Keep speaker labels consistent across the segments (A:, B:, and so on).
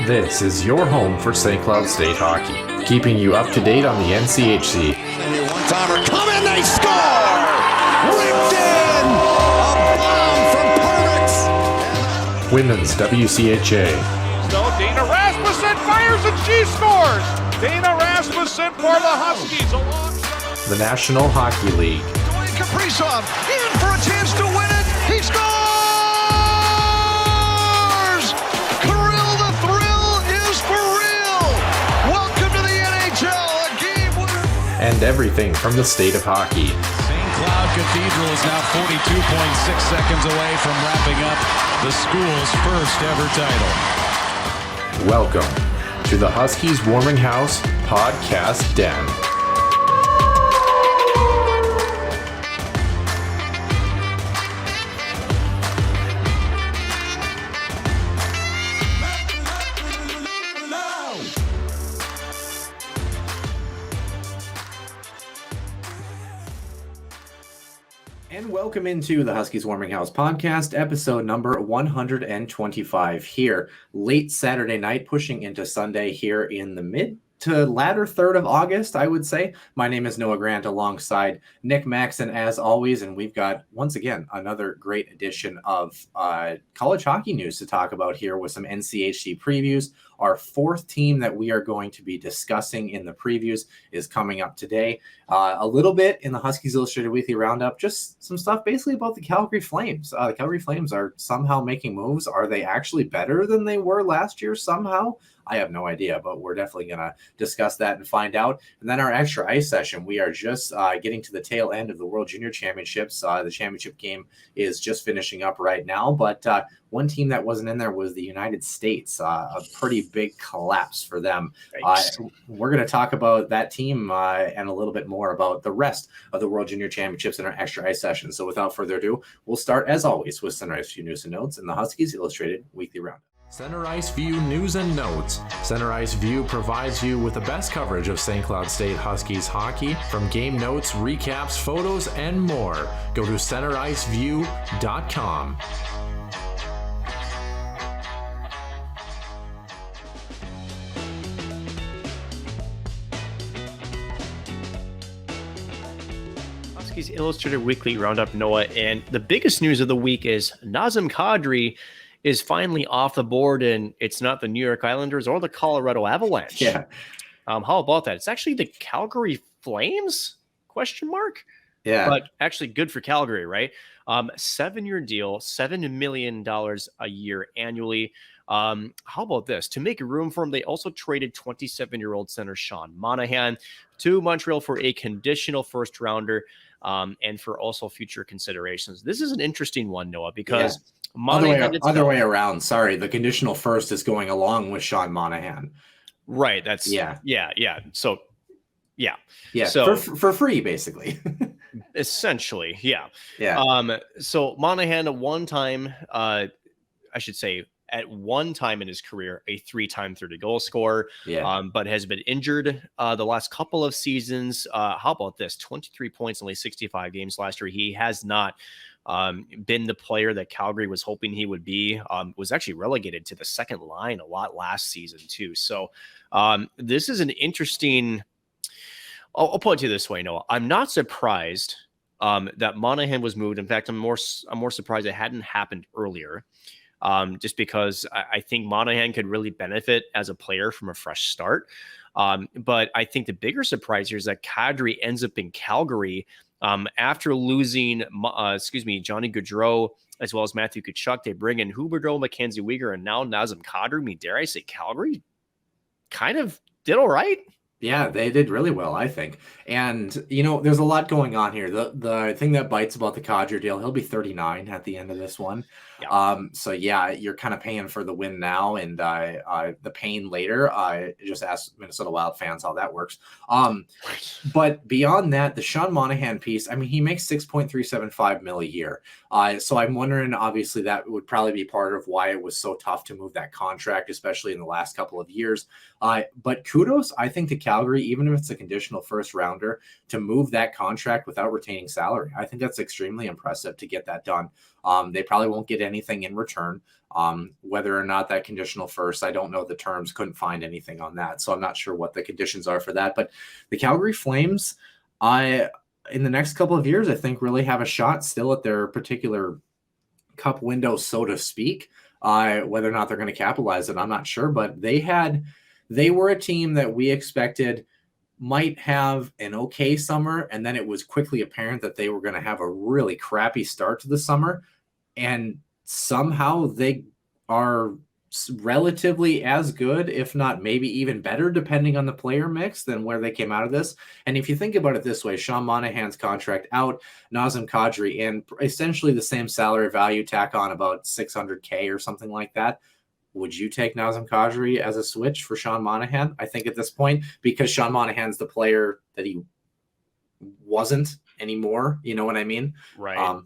A: This is your home for St. Cloud State hockey, keeping you up to date on the NCHC.
B: One-timer coming, they score! Ripped in! A bomb from Pervix!
A: Women's WCHA.
C: So Dana Rasmussen fires and she scores! Dana Rasmussen for the Huskies alongside
A: The National Hockey League.
B: Dwayne Kaprizov in for a chance to win it! He scores! Kirill, the thrill is for real! Welcome to the NHL, a game winner!
A: And everything from the state of hockey.
D: St. Cloud Cathedral is now 42.6 seconds away from wrapping up the school's first ever title.
A: Welcome to the Huskies Warming House Podcast Den. And welcome into the Huskies Warming House Podcast, episode number 125 here, late Saturday night, pushing into Sunday here in the mid to latter third of August, I would say. My name is Noah Grant alongside Nick Maxon as always, and we've got, once again, another great edition of college hockey news to talk about here with some NCHC previews. Our fourth team that we are going to be discussing in the previews is coming up today. A little bit in the Huskies Illustrated Weekly Roundup, just some stuff basically about the Calgary Flames. The Calgary Flames are somehow making moves. Are they actually better than they were last year somehow? I have no idea, but we're definitely going to discuss that and find out. And then our extra ice session, we are just getting to the tail end of the World Junior Championships. The championship game is just finishing up right now, but one team that wasn't in there was the United States. A pretty big collapse for them. We're going to talk about that team and a little bit more about the rest of the World Junior Championships in our extra ice session. So without further ado, we'll start as always with Center Ice View News and Notes and the Huskies Illustrated Weekly Roundup. Center Ice View News and Notes. Center Ice View provides you with the best coverage of St. Cloud State Huskies hockey, from game notes, recaps, photos, and more. Go to centericeview.com.
E: Huskies Illustrated Weekly Roundup, Noah, and the biggest news of the week is Nazem Kadri is finally off the board, and it's not the New York Islanders or the Colorado Avalanche.
A: Yeah.
E: How about that? It's actually the Calgary Flames? Question mark.
A: Yeah.
E: But actually good for Calgary, right? 7-year deal, $7 million a year annually. How about this? To make room for him, they also traded 27-year-old center Sean Monahan to Montreal for a conditional first rounder and for also future considerations. This is an interesting one, Noah, because
A: other way around. Sorry, the conditional first is going along with Sean Monahan.
E: Right. That's yeah. So yeah. So
A: for free, basically.
E: Essentially, yeah. So Monahan at one time, I should say, at one time in his career, a 3-time 30-goal scorer, but has been injured the last couple of seasons. How about this? 23 points, only 65 games last year. He has not been the player that Calgary was hoping he would be. Was actually relegated to the second line a lot last season too. So this is an interesting. I'll put it to you this way, Noah. I'm not surprised that Monahan was moved. In fact, I'm more surprised it hadn't happened earlier. Just because I think Monahan could really benefit as a player from a fresh start. But I think the bigger surprise here is that Kadri ends up in Calgary after losing, Johnny Gaudreau as well as Matthew Tkachuk. They bring in Huberdeau, Mackenzie Weegar, and now Nazem Kadri. I mean, dare I say Calgary kind of did all right.
A: Yeah, they did really well, I think. And, there's a lot going on here. The thing that bites about the Kadri deal, he'll be 39 at the end of this one. Yeah. So, you're kind of paying for the win now and the pain later. Just ask Minnesota Wild fans how that works. But beyond that, the Sean Monahan piece, I mean, he makes $6.375 million a year. So I'm wondering, obviously, that would probably be part of why it was so tough to move that contract, especially in the last couple of years. But kudos, I think, to Calgary, even if it's a conditional first rounder, to move that contract without retaining salary. I think that's extremely impressive to get that done. They probably won't get anything in return. Whether or not that conditional first, I don't know the terms, couldn't find anything on that. So I'm not sure what the conditions are for that. But the Calgary Flames, in the next couple of years, I think really have a shot still at their particular cup window, so to speak. Whether or not they're going to capitalize it, I'm not sure. But they were a team that we expected might have an okay summer, and then it was quickly apparent that they were going to have a really crappy start to the summer. And somehow they are relatively as good, if not maybe even better, depending on the player mix, than where they came out of this. And if you think about it this way, Sean Monahan's contract out, Nazem Kadri, and essentially the same salary value, tack on about $600K or something like that. Would you take Nazem Kadri as a switch for Sean Monahan? I think at this point, because Sean Monahan's the player that he wasn't anymore. You know what I mean?
E: Right.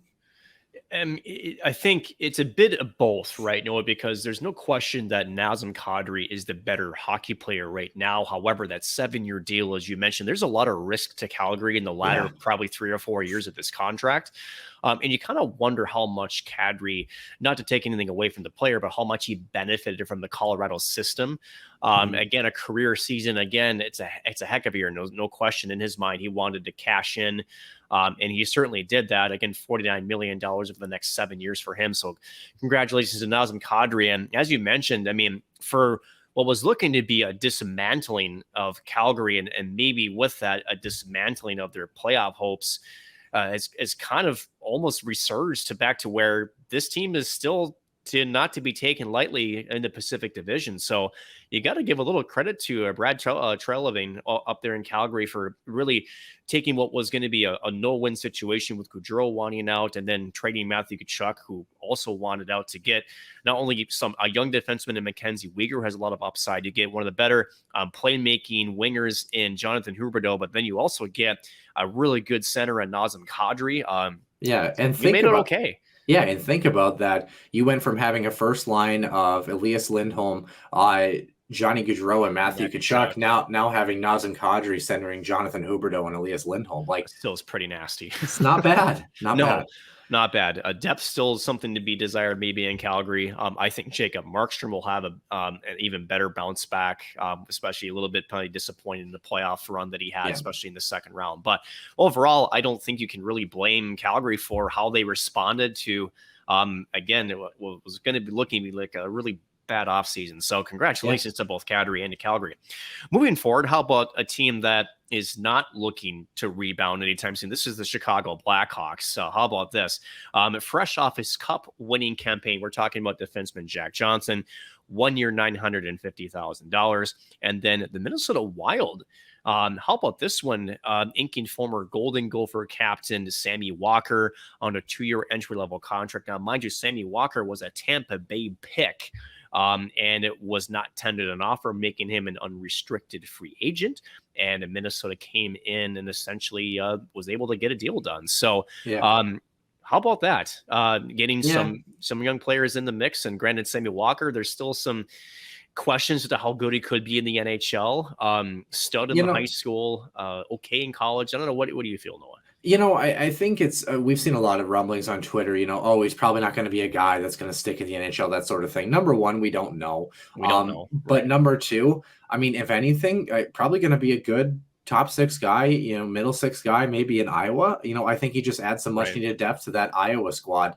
E: I think it's a bit of both, right, Noah, because there's no question that Nazem Kadri is the better hockey player right now. However, that 7-year deal, as you mentioned, there's a lot of risk to Calgary in the latter probably 3 or 4 years of this contract. And you kind of wonder how much Kadri, not to take anything away from the player, but how much he benefited from the Colorado system. Again, a career season. Again, it's a heck of a year. No question in his mind. He wanted to cash in. And he certainly did that. Again, $49 million over the next 7 years for him. So congratulations to Nazem Kadri. And as you mentioned, I mean, for what was looking to be a dismantling of Calgary, and maybe with that, a dismantling of their playoff hopes, is kind of almost resurged to back to where this team is still not to be taken lightly in the Pacific Division. So you got to give a little credit to Brad Treliving up there in Calgary for really taking what was going to be a no-win situation with Gaudreau wanting out, and then trading Matthew Tkachuk, who also wanted out, to get not only a young defenseman in Mackenzie Weegar, who has a lot of upside. You get one of the better playmaking wingers in Jonathan Huberdeau, but then you also get a really good center in Nazem Kadri.
A: And
E: you made it okay.
A: Yeah, and think about that. You went from having a first line of Elias Lindholm, Johnny Gaudreau, and Matthew Tkachuk, now having Nazem Kadri centering Jonathan Huberdeau and Elias Lindholm. Like,
E: still is pretty nasty.
A: It's not bad.
E: Not bad. Depth still is something to be desired, maybe in Calgary. I think Jacob Markstrom will have an even better bounce back, especially a little bit probably disappointed in the playoff run that he had, especially in the second round. But overall, I don't think you can really blame Calgary for how they responded to, again, what was going to be looking like a really bad offseason. So congratulations to both Kadri and to Calgary. Moving forward, how about a team that is not looking to rebound anytime soon? This is the Chicago Blackhawks. How about this? Fresh off his cup winning campaign, we're talking about defenseman Jack Johnson, 1 year, $950,000. And then the Minnesota Wild. How about this one? Inking former Golden Gopher captain Sammy Walker on a 2-year entry-level contract. Now, mind you, Sammy Walker was a Tampa Bay pick. And it was not tendered an offer, making him an unrestricted free agent. And Minnesota came in and essentially was able to get a deal done. So how about that? Getting some young players in the mix. And granted, Sammy Walker, there's still some questions as to how good he could be in the NHL. Stud in high school, okay in college. I don't know. What do you feel, Noah?
A: I think it's we've seen a lot of rumblings on Twitter, he's probably not going to be a guy that's going to stick in the NHL, that sort of thing. Number one, we don't know. But number two, I mean, if anything, probably going to be a good top 6 guy, middle 6 guy, maybe in Iowa. I think he just adds some much needed depth to that Iowa squad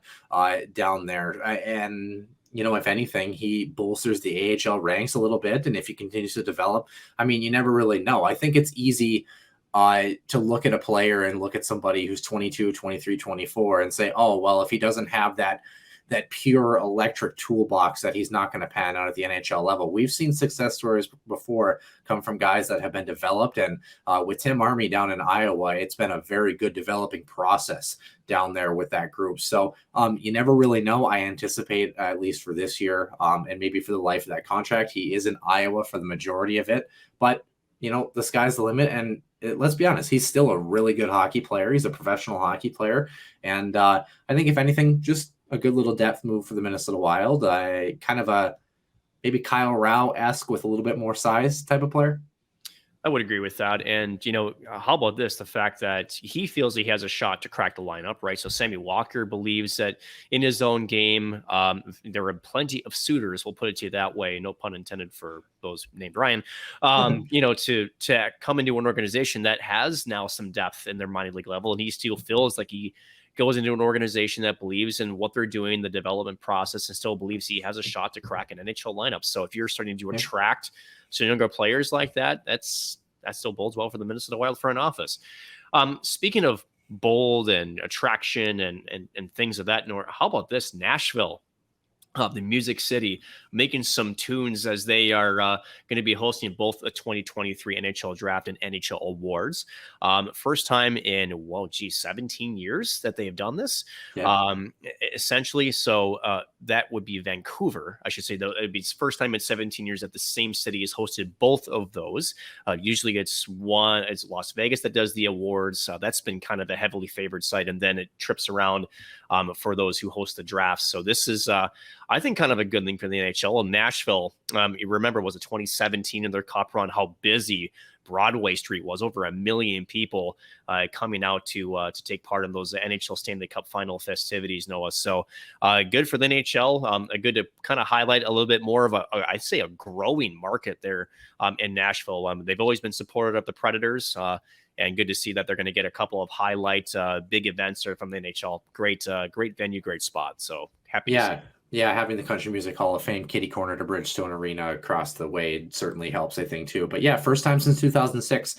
A: down there. And if anything, he bolsters the AHL ranks a little bit. And if he continues to develop, I mean, you never really know. I think it's easy to look at a player and look at somebody who's 22, 23, 24 and say, oh, well, if he doesn't have that pure electric toolbox, that he's not going to pan out at the NHL level. We've seen success stories before come from guys that have been developed. And with Tim Army down in Iowa, it's been a very good developing process down there with that group. So you never really know. I anticipate, at least for this year, and maybe for the life of that contract, he is in Iowa for the majority of it. But, the sky's the limit. And let's be honest, he's still a really good hockey player. He's a professional hockey player. And I think if anything, just a good little depth move for the Minnesota Wild. Kind of a maybe Kyle Rao-esque with a little bit more size type of player.
E: I would agree with that. And, how about this? The fact that he feels he has a shot to crack the lineup, right? So Sammy Walker believes that in his own game, there are plenty of suitors, we'll put it to you that way, no pun intended for those named Ryan, to come into an organization that has now some depth in their minor league level. And he still feels like he goes into an organization that believes in what they're doing, the development process, and still believes he has a shot to crack an NHL lineup. So if you're starting to attract some younger players like that, that still bodes well for the Minnesota Wild front office. Speaking of bold and attraction and things of that nature, how about this? Nashville, the Music City, making some tunes as they are going to be hosting both the 2023 NHL Draft and NHL Awards. First time in 17 years that they have done this. Yeah. Essentially, so that would be Vancouver, I should say. Though it'd be first time in 17 years that the same city has hosted both of those. Usually, it's Las Vegas that does the awards. That's been kind of a heavily favored site, and then it trips around for those who host the drafts. So this is, I think, kind of a good thing for the NHL. And Nashville, you remember, was it 2017 in their cup run, how busy Broadway Street was, over 1 million people coming out to take part in those NHL Stanley Cup final festivities, Noah. So good for the NHL, good to kind of highlight a little bit more of I'd say a growing market there in Nashville. They've always been supportive of the Predators, and good to see that they're going to get a couple of highlight big events from the NHL. Great venue, great spot. So happy to see.
A: Yeah, having the Country Music Hall of Fame kitty corner to Bridgestone Arena across the way certainly helps, I think, too. But yeah, first time since 2006,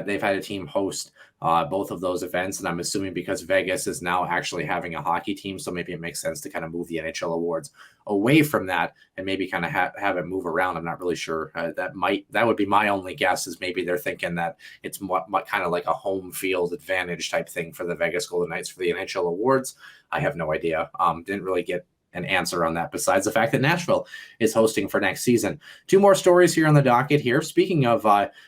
A: they've had a team host both of those events. And I'm assuming because Vegas is now actually having a hockey team, so maybe it makes sense to kind of move the NHL awards away from that and maybe kind of have it move around. I'm not really sure. That would be my only guess, is maybe they're thinking that it's kind of like a home field advantage type thing for the Vegas Golden Knights for the NHL awards. I have no idea. Didn't really get an answer on that, besides the fact that Nashville is hosting for next season. Two more stories here on the docket here. Speaking of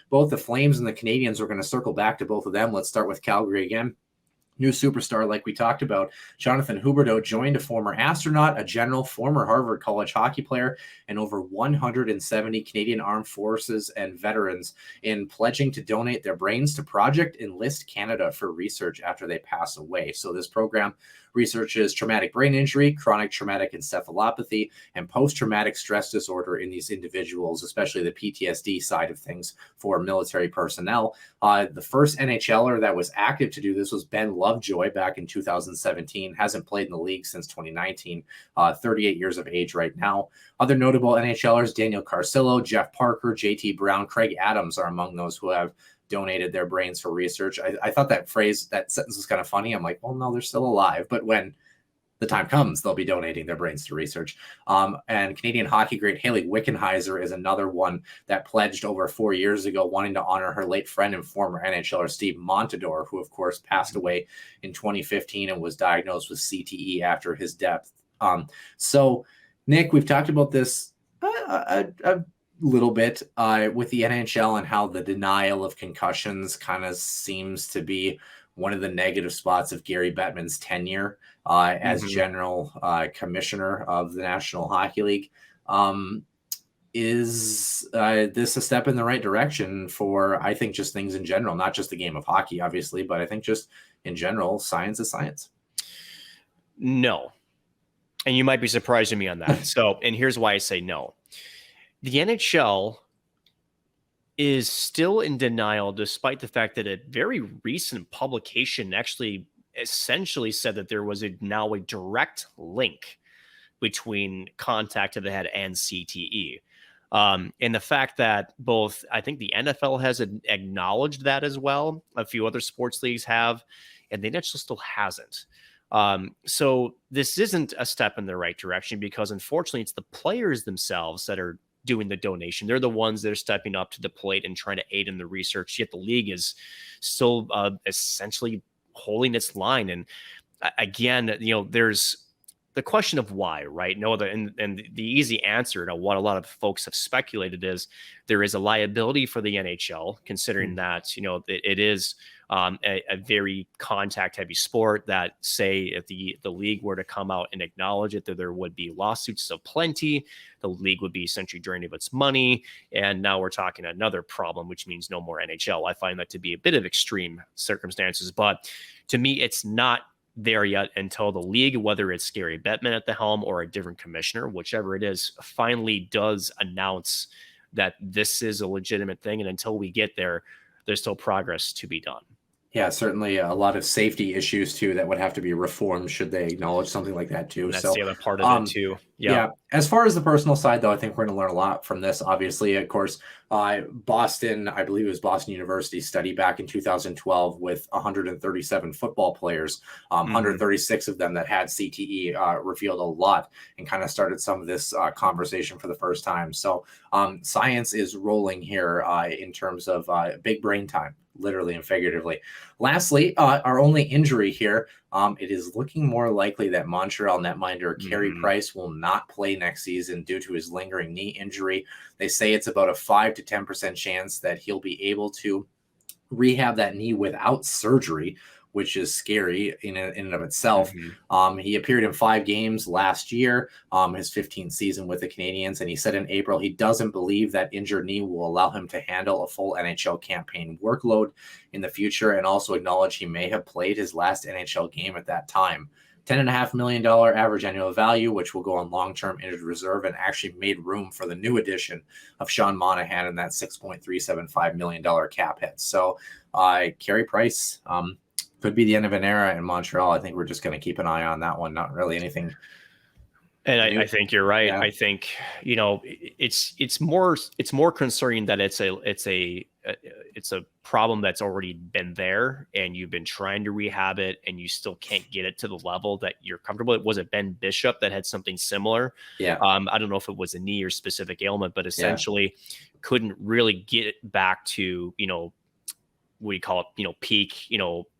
A: both the Flames and the Canadiens, we're going to circle back to both of them. Let's start with Calgary again. New superstar, like we talked about, Jonathan Huberdeau joined a former astronaut, a general, former Harvard College hockey player, and over 170 Canadian Armed Forces and veterans in pledging to donate their brains to Project Enlist Canada for research after they pass away. So this program researches traumatic brain injury, chronic traumatic encephalopathy, and post-traumatic stress disorder in these individuals, especially the PTSD side of things for military personnel. The first NHLer that was active to do this was Ben Lovejoy back in 2017. Hasn't played in the league since 2019, 38 years of age right now. Other notable NHLers, Daniel Carcillo, Jeff Parker, JT Brown, Craig Adams are among those who have donated their brains for research. I thought that sentence was kind of funny. I'm like, well, no, they're still alive, but when the time comes, they'll be donating their brains to research. And Canadian hockey great Hayley Wickenheiser is another one that pledged over 4 years ago, wanting to honor her late friend and former NHLer Steve Montador, who of course passed away in 2015 and was diagnosed with CTE after his death. So Nick, we've talked about this a little bit with the NHL and how the denial of concussions kind of seems to be one of the negative spots of Gary Bettman's tenure as general commissioner of the National Hockey League. Is this a step in the right direction for, I think, just things in general, not just the game of hockey, obviously, but I think just in general, science is science?
E: No. And you might be surprising me on that. So, and here's why I say no. The NHL is still in denial, despite the fact that a very recent publication actually essentially said that there was now a direct link between contact of the head and CTE. And the fact that both, I think the NFL has acknowledged that as well. A few other sports leagues have, and the NHL still hasn't. So this isn't a step in the right direction, because unfortunately it's the players themselves that are doing the donation. They're the ones that are stepping up to the plate and trying to aid in the research, yet the league is still essentially holding its line. And again, there's the question of why, right? No, and the easy answer to what a lot of folks have speculated is there is a liability for the NHL, considering that, it is a very contact heavy sport that, say, if the league were to come out and acknowledge it, that there would be lawsuits of plenty. The league would be essentially drained of its money. And now we're talking another problem, which means no more NHL. I find that to be a bit of extreme circumstances, but to me, it's not there yet until the league, whether it's Gary Bettman at the helm or a different commissioner, whichever it is, finally does announce that this is a legitimate thing. And until we get there, there's still progress to be done.
A: Yeah, certainly a lot of safety issues too that would have to be reformed should they acknowledge something like that too.
E: And that's the other part of it too.
A: Yeah. As far as the personal side, though, I think we're going to learn a lot from this. Obviously, of course, Boston, I believe it was Boston University study back in 2012 with 137 football players, 136 of them that had CTE, revealed a lot and kind of started some of this conversation for the first time. So science is rolling here in terms of big brain time, literally and figuratively. Lastly, our only injury here, it is looking more likely that Montreal netminder Carey Price will not play next season due to his lingering knee injury. They say it's about a 5 to 10% chance that he'll be able to rehab that knee without surgery, which is scary in and of itself. He appeared in 5 games last year, his 15th season with the Canadiens, and he said in April he doesn't believe that injured knee will allow him to handle a full NHL campaign workload in the future, and also acknowledged he may have played his last NHL game at that time. $10.5 million average annual value, which will go on long-term injured reserve, and actually made room for the new addition of Sean Monahan in that $6.375 million cap hit. So Carey Price, could be the end of an era in Montreal. I think we're just going to keep an eye on that one. Not really anything.
E: And I think you're right. Yeah. I think, it's more concerning that it's a problem that's already been there and you've been trying to rehab it and you still can't get it to the level that you're comfortable. Was it Ben Bishop that had something similar?
A: Yeah.
E: I don't know if it was a knee or specific ailment, but essentially couldn't really get it back to, we call it, peak,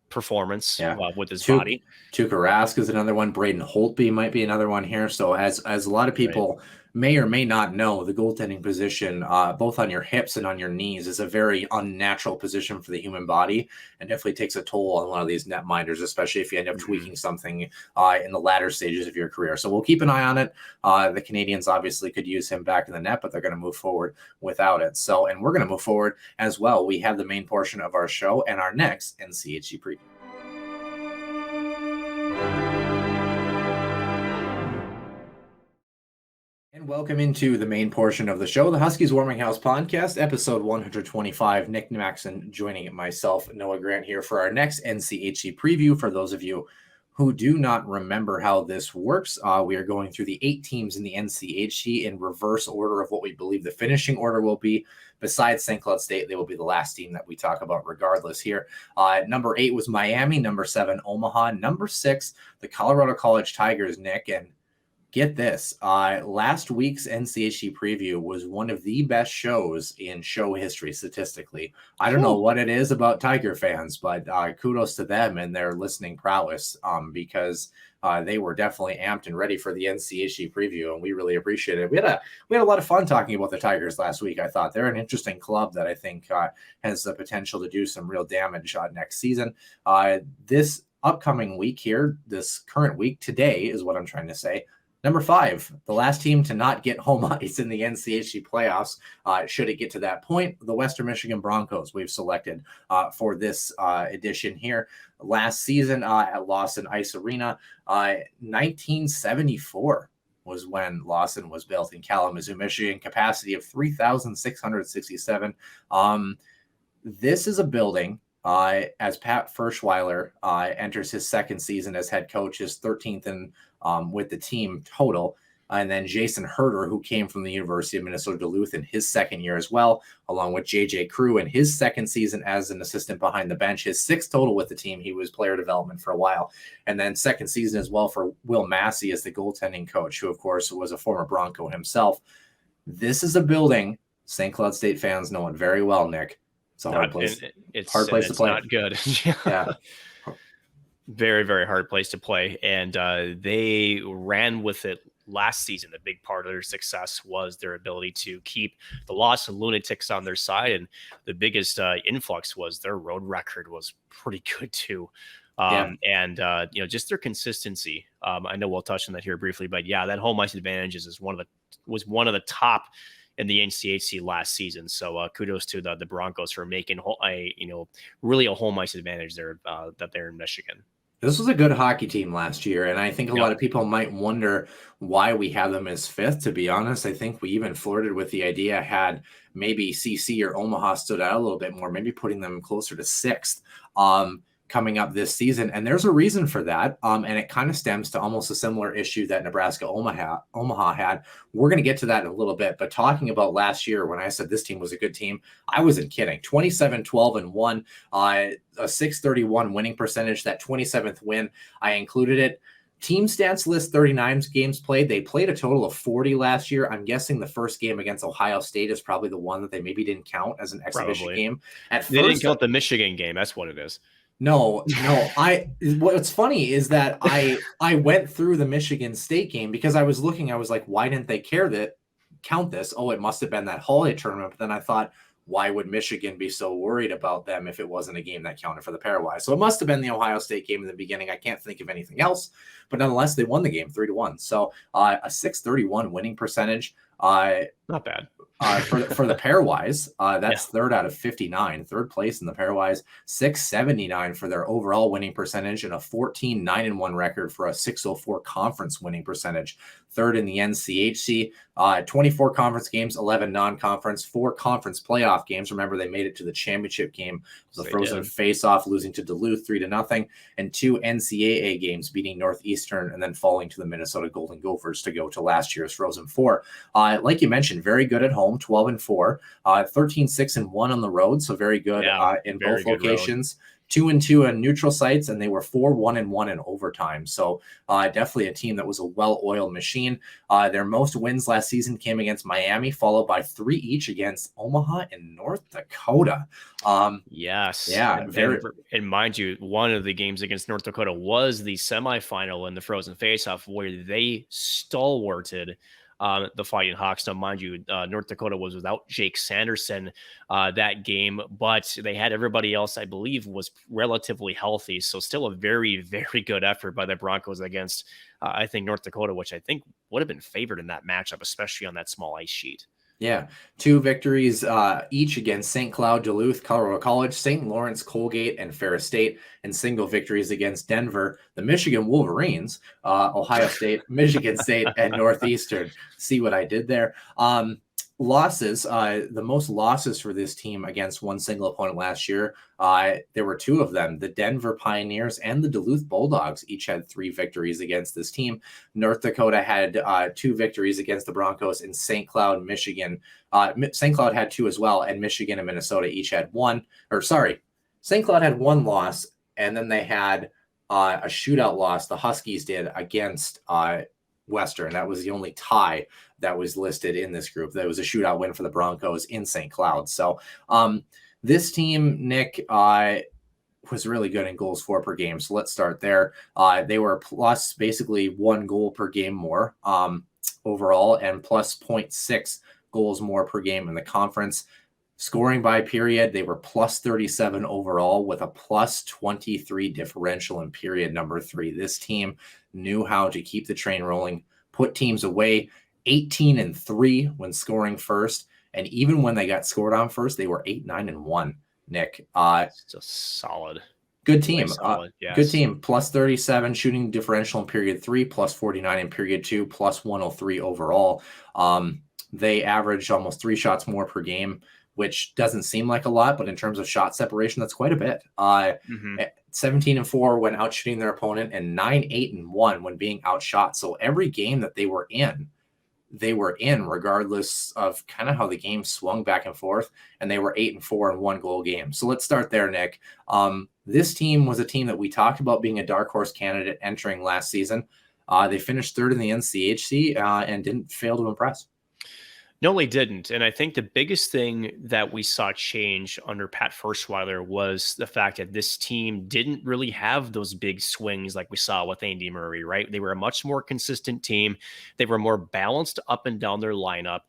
E: performance with his body.
A: Tuukka Rask is another one. Braden Holtby might be another one here. So as a lot of people may or may not know, the goaltending position, both on your hips and on your knees, is a very unnatural position for the human body, and definitely takes a toll on one of these netminders, especially if you end up tweaking something in the latter stages of your career. So we'll keep an eye on it. The Canadiens obviously could use him back in the net, but they're going to move forward without it. So, and we're going to move forward as well. We have the main portion of our show and our next NCHC preview. And welcome into the main portion of the show, the Huskies Warming House Podcast, episode 125. Nick Maxon joining myself, Noah Grant, here for our next NCHC preview. For those of you who do not remember how this works, we are going through the 8 teams in the NCHC in reverse order of what we believe the finishing order will be. Besides St. Cloud State, they will be the last team that we talk about regardless here. Number 8 was Miami. Number 7, Omaha. Number 6, the Colorado College Tigers, Nick. And get this, last week's NCHC preview was one of the best shows in show history statistically. I don't know what it is about Tiger fans, but kudos to them and their listening prowess, because they were definitely amped and ready for the NCHC preview, and we really appreciate it. We had a lot of fun talking about the Tigers last week. I thought they're an interesting club that I think has the potential to do some real damage next season. This upcoming week here, this current week, today is what I'm trying to say. Number 5, the last team to not get home ice in the NCHC playoffs, should it get to that point, the Western Michigan Broncos we've selected for this edition here. Last season at Lawson Ice Arena, 1974 was when Lawson was built in Kalamazoo, Michigan, capacity of 3,667. This is a building, as Pat Ferschweiler enters his second season as head coach, his 13th with the team total. And then Jason Herter, who came from the University of Minnesota Duluth in his second year as well, along with JJ Crew in his second season as an assistant behind the bench, his 6th total with the team. He was player development for a while. And then second season as well for Will Massey as the goaltending coach, who of course was a former Bronco himself. This is a building St. Cloud State fans know it very well, Nick. It's a hard place. Hard place to play.
E: Not good.
A: Yeah.
E: Very, very hard place to play. And they ran with it last season. The big part of their success was their ability to keep the loss of lunatics on their side. And the biggest influx was their road record was pretty good too. And just their consistency. I know we'll touch on that here briefly, but yeah, that home ice advantage was one of the top in the NCHC last season. So kudos to the Broncos for making really a home ice advantage there that they're in Michigan.
A: This was a good hockey team last year, and I think a lot of people might wonder why we have them as fifth. To be honest, I think we even flirted with the idea had maybe CC or Omaha stood out a little bit more, maybe putting them closer to sixth coming up this season. And there's a reason for that, and it kind of stems to almost a similar issue that Nebraska Omaha had. We're going to get to that in a little bit, but talking about last year when I said this team was a good team, I wasn't kidding. 27-12-1, a .631 winning percentage. That 27th win, I included it. Team stats list 39 games played. They played a total of 40 last year. I'm guessing the first game against Ohio State is probably the one that they maybe didn't count as an exhibition game.
E: They didn't count the Michigan game. That's what it is.
A: No. What's funny is that I went through the Michigan State game because I was looking. I was like, why didn't they count this? Oh, it must have been that holiday tournament. But then I thought, why would Michigan be so worried about them if it wasn't a game that counted for the pairwise? So it must have been the Ohio State game in the beginning. I can't think of anything else, but nonetheless, they won the game 3-1. So a .631 winning percentage.
E: Not bad.
A: For the pairwise, that's third out of 59, third place in the pairwise, .679 for their overall winning percentage, and a 14-9-1 record for a .604 conference winning percentage. Third in the NCHC, 24 conference games, 11 non-conference, 4 conference playoff games. Remember, they made it to the championship game. It was a frozen face-off, losing to Duluth 3-0, and 2 NCAA games, beating Northeastern and then falling to the Minnesota Golden Gophers to go to last year's Frozen Four. Like you mentioned, very good at home, 12-4, 13-6-1 on the road, so very good in both locations. 2-2 on neutral sites, and they were 4-1-1 in overtime. So definitely a team that was a well-oiled machine. Their most wins last season came against Miami, followed by 3 each against Omaha and North Dakota.
E: Yes.
A: Yeah.
E: And mind you, one of the games against North Dakota was the semifinal in the Frozen Faceoff, where they stalwarted the Fighting Hawks. Now, mind you, North Dakota was without Jake Sanderson that game, but they had everybody else, I believe, was relatively healthy. So still a very, very good effort by the Broncos against, I think, North Dakota, which I think would have been favored in that matchup, especially on that small ice sheet.
A: Yeah, 2 victories each against St. Cloud, Duluth, Colorado College, St. Lawrence, Colgate, and Ferris State, and single victories against Denver, the Michigan Wolverines, Ohio State, Michigan State, and Northeastern. See what I did there? Losses, the most losses for this team against one single opponent last year, there were 2 of them. The Denver Pioneers and the Duluth Bulldogs each had 3 victories against this team. North Dakota had 2 victories against the Broncos, and St. Cloud, Michigan. St. Cloud had 2 as well, and Michigan and Minnesota each had 1. St. Cloud had 1 loss, and then they had a shootout loss. The Huskies did against Western. That was the only tie that was listed in this group. That was a shootout win for the Broncos in St. Cloud. So this team, Nick, was really good in goals for per game. So let's start there. They were plus basically 1 goal per game more overall, and plus 0.6 goals more per game in the conference. Scoring by period, they were plus 37 overall with a plus 23 differential in period number 3. This team knew how to keep the train rolling, put teams away. 18-3 when scoring first, and even when they got scored on first, they were 8-9-1. Nick,
E: it's a solid,
A: good team.
E: Yes.
A: Good team. Plus 37 shooting differential in period 3, plus 49 in period 2, plus 103 overall. They averaged almost 3 shots more per game, which doesn't seem like a lot, but in terms of shot separation, that's quite a bit. 17-4 when outshooting their opponent, and 9-8-1 when being outshot. So every game that they were in regardless of kind of how the game swung back and forth, and they were 8-4 in 1 goal game. So let's start there, Nick. This team was a team that we talked about being a dark horse candidate entering last season. They finished 3rd in the NCHC and didn't fail to impress.
E: No, they didn't. And I think the biggest thing that we saw change under Pat Ferschweiler was the fact that this team didn't really have those big swings like we saw with Andy Murray, right? They were a much more consistent team. They were more balanced up and down their lineup.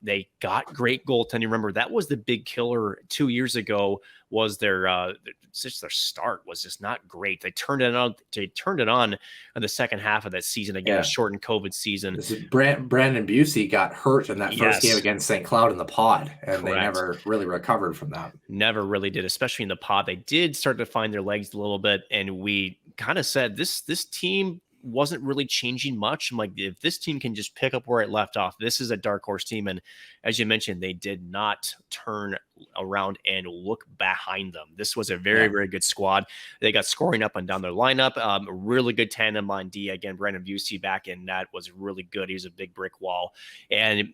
E: They got great goaltending. Remember, that was the big killer 2 years ago, was their start was just not great. They turned it on in the second half of that season, again, a shortened COVID season.
A: This is Brandon Busey got hurt in that first game against St. Cloud in the pod, and they never really recovered from that.
E: Never really did, especially in the pod. They did start to find their legs a little bit, and we kind of said this team wasn't really changing much. I'm like, if this team can just pick up where it left off, this is a dark horse team. And as you mentioned, they did not turn around and look behind them. This was a very, very good squad. They got scoring up and down their lineup. Really good tandem on D. Again, Brandon Busey back in net was really good. He was a big brick wall. And,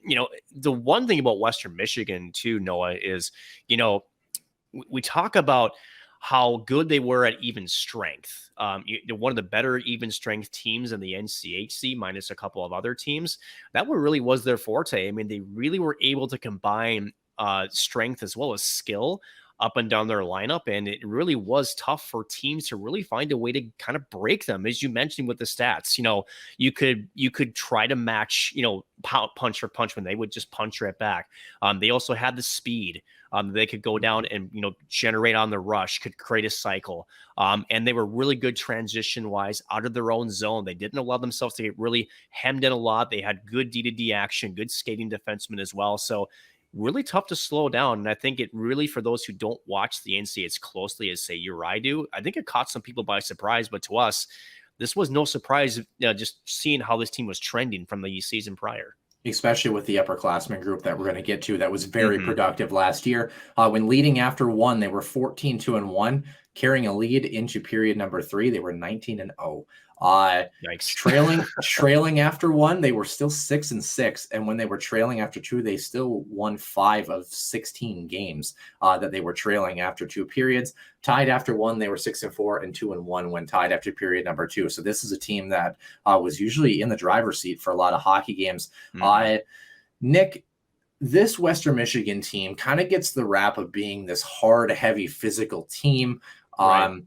E: the one thing about Western Michigan too, Noah, is, we talk about how good they were at even strength. One of the better even strength teams in the NCHC, minus a couple of other teams. That really was their forte. I mean, they really were able to combine strength as well as skill up and down their lineup. And it really was tough for teams to really find a way to kind of break them. As you mentioned with the stats, you could try to match, punch for punch when they would just punch right back. They also had the speed. They could go down and, generate on the rush, could create a cycle. And they were really good transition wise out of their own zone. They didn't allow themselves to get really hemmed in a lot. They had good D-to-D action, good skating defensemen as well. So really tough to slow down. And I think it really, for those who don't watch the NCAA as closely as say you or I do, I think it caught some people by surprise. But to us, this was no surprise, just seeing how this team was trending from the season prior.
A: Especially with the upperclassmen group that we're going to get to, that was very productive last year. When leading after one, they were 14-2-1, carrying a lead into period number 3. They were 19-0. Trailing after one, they were still 6-6. And when they were trailing after 2, they still won 5 of 16 games that they were trailing after 2 periods. Tied after 1, they were 6-4 and 2-1 when tied after period number 2. So this is a team that was usually in the driver's seat for a lot of hockey games. Nick, this Western Michigan team kind of gets the rap of being this hard, heavy, physical team. Right.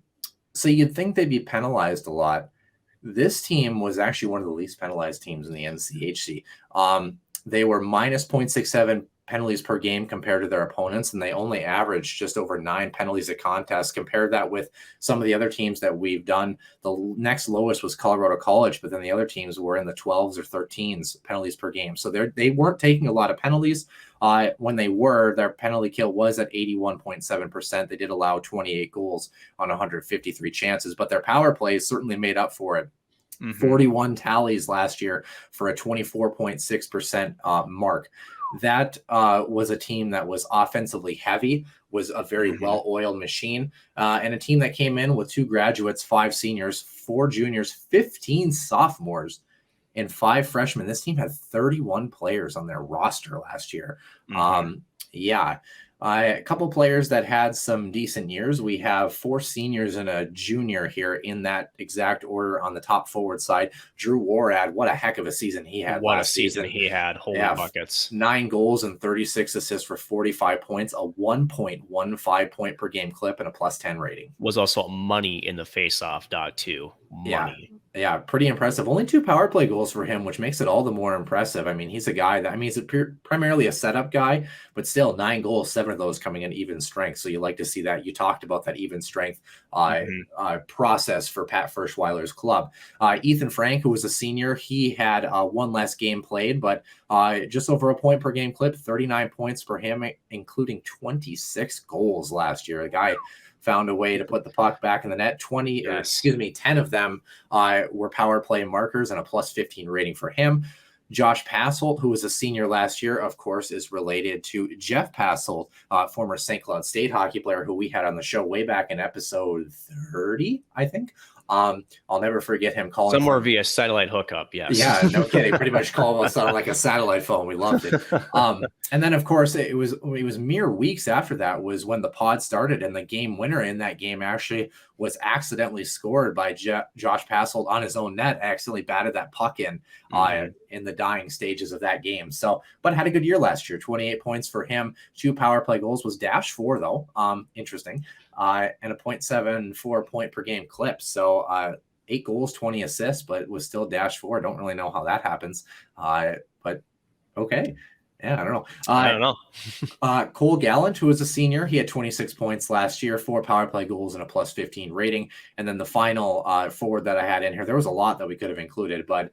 A: So you'd think they'd be penalized a lot. This team was actually one of the least penalized teams in the NCHC. They were minus 0.67 penalties per game compared to their opponents, and they only averaged just over 9 penalties a contest. Compare that with some of the other teams that we've done. The next lowest was Colorado College, but then the other teams were in the 12s or 13s penalties per game. So they weren't taking a lot of penalties. When they were, their penalty kill was at 81.7%. They did allow 28 goals on 153 chances, but their power plays certainly made up for it. 41 tallies last year for a 24.6% mark. That was a team that was offensively heavy, was a very well-oiled machine, and a team that came in with 2 graduates, 5 seniors, 4 juniors, 15 sophomores, and 5 freshmen. This team had 31 players on their roster last year. A couple players that had some decent years. We have 4 seniors and a junior here in that exact order on the top forward side. Drew Warad, what a heck of a season he had last season.
E: He had, holy buckets.
A: 9 goals and 36 assists for 45 points, a 1.15 point per game clip, and a +10 rating.
E: Was also money in the face-off dot too. Money.
A: Yeah, pretty impressive. Only 2 power play goals for him, which makes it all the more impressive. I mean, he's a guy that, he's primarily a setup guy, but still 9 goals, 7 of those coming in even strength. So you like to see that. You talked about that even strength process for Pat Ferschweiler's club. Ethan Frank, who was a senior, he had 1 less game played, but just over a point per game clip, 39 points for him, including 26 goals last year. A guy found a way to put the puck back in the net. 10 of them were power play markers and a +15 rating for him. Josh Passel, who was a senior last year, of course, is related to Jeff Passel, former St. Cloud State hockey player who we had on the show way back in episode 30, I think. I'll never forget him calling
E: somewhere via satellite hookup. Yes.
A: Yeah, no kidding. Pretty much called us on like a satellite phone. We loved it. And then of course it was mere weeks after that was when the pod started, and the game winner in that game actually was accidentally scored by Josh Passel on his own net. Accidentally batted that puck in the dying stages of that game. So, but had a good year last year. 28 points for him. 2 power play goals. Was -4 though. Interesting. And a .74 point per game clip. So 8 goals, 20 assists, but it was still -4. Don't really know how that happens. But okay. Yeah, I don't know.
E: I don't know.
A: Cole Gallant, who was a senior, he had 26 points last year, 4 power play goals and a +15 rating. And then the final forward that I had in here, there was a lot that we could have included, but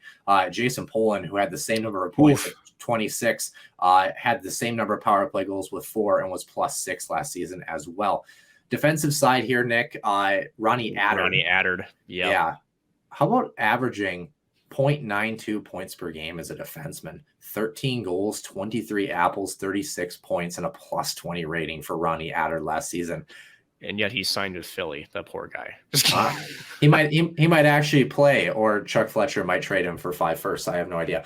A: Jason Pollin, who had the same number of points at 26, had the same number of power play goals with 4 and was +6 last season as well. Defensive side here, Nick, Ronnie Attard. Yeah. How about averaging 0.92 points per game as a defenseman? 13 goals, 23 apples, 36 points, and a +20 rating for Ronnie Attard last season.
E: And yet he signed with Philly, that poor guy.
A: He might actually play, or Chuck Fletcher might trade him for 5 firsts. I have no idea.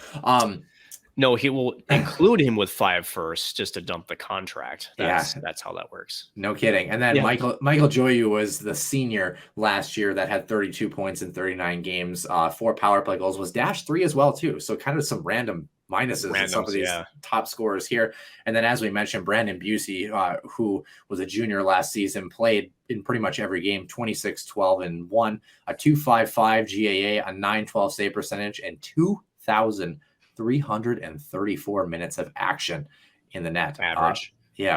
E: No, he will include him with 5 firsts just to dump the contract. That's how that works.
A: No kidding. And then Michael Joyu was the senior last year that had 32 points in 39 games, 4 power play goals, was -3 as well too. So kind of some random minuses in some of these top scorers here. And then as we mentioned, Brandon Busey, who was a junior last season, played in pretty much every game, 26, 12, and 1, a .255 GAA, a .912 save percentage, and 2,334 minutes of action in the net.
E: Average.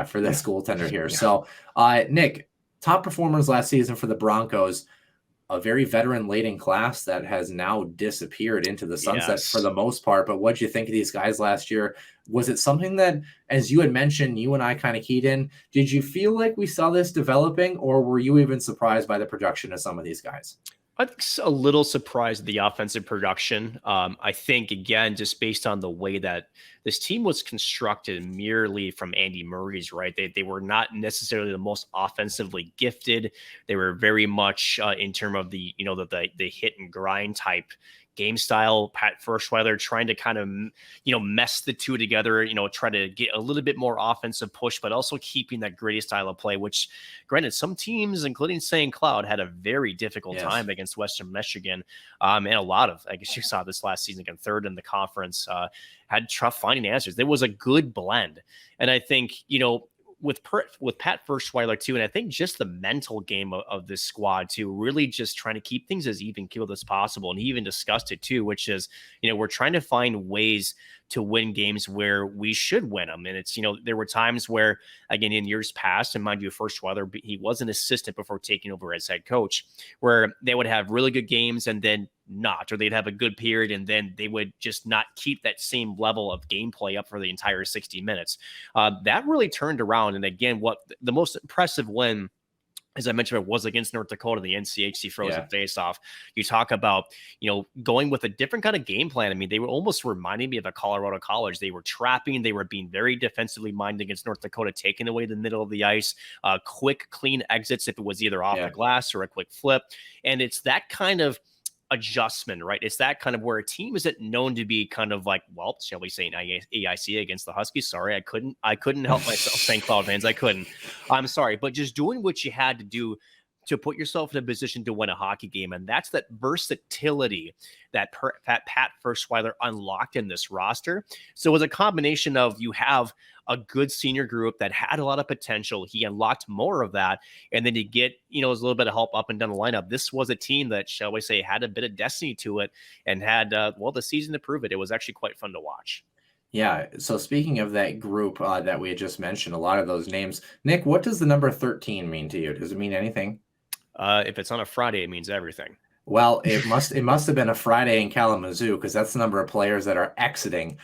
A: For this goaltender here. So, Nick, top performers last season for the Broncos, a very veteran-laden class that has now disappeared into the sunset for the most part. But what did you think of these guys last year? Was it something that, as you had mentioned, you and I kind of keyed in? Did you feel like we saw this developing, or were you even surprised by the production of some of these guys?
E: I think a little surprised at the offensive production. I think, again, just based on the way that this team was constructed merely from Andy Murray's, right? They were not necessarily the most offensively gifted. They were very much in terms of the hit and grind type game style. Pat Furschweiler trying to kind of, mess the two together, try to get a little bit more offensive push, but also keeping that gritty style of play, which granted some teams, including St. Cloud, had a very difficult time against Western Michigan. And a lot of, I guess you saw this last season, again, third in the conference, had tough finding answers. There was a good blend. And I think, with Pat Furschweiler too, and I think just the mental game of this squad too, really just trying to keep things as even keeled as possible. And he even discussed it too, which is, we're trying to find ways to win games where we should win them. And it's, there were times where, again, in years past, and mind you, Furschweiler, he was an assistant before taking over as head coach, where they would have really good games and then not, or they'd have a good period and then they would just not keep that same level of gameplay up for the entire 60 minutes. That really turned around. And again, what the most impressive win, as I mentioned, it was against North Dakota, the NCHC Frozen Faceoff. You talk about, going with a different kind of game plan. I mean, they were almost reminding me of a Colorado College. They were trapping. They were being very defensively minded against North Dakota, taking away the middle of the ice, quick, clean exits if it was either off the glass or a quick flip. And it's that kind of adjustment, right? It's that kind of where a team isn't known to be kind of like, well, shall we say, an AIC against the Huskies. Sorry, I couldn't help myself. St. Cloud fans, I couldn't. I'm sorry, but just doing what you had to do to put yourself in a position to win a hockey game. And that's that versatility that Pat Furschweiler unlocked in this roster. So it was a combination of, you have a good senior group that had a lot of potential. He unlocked more of that. And then you get, a little bit of help up and down the lineup. This was a team that, shall we say, had a bit of destiny to it and had, the season to prove it. It was actually quite fun to watch.
A: Yeah. So speaking of that group that we had just mentioned, a lot of those names, Nick, what does the number 13 mean to you? Does it mean anything?
E: If it's on a Friday, it means everything.
A: Well, it must have been a Friday in Kalamazoo, because that's the number of players that are exiting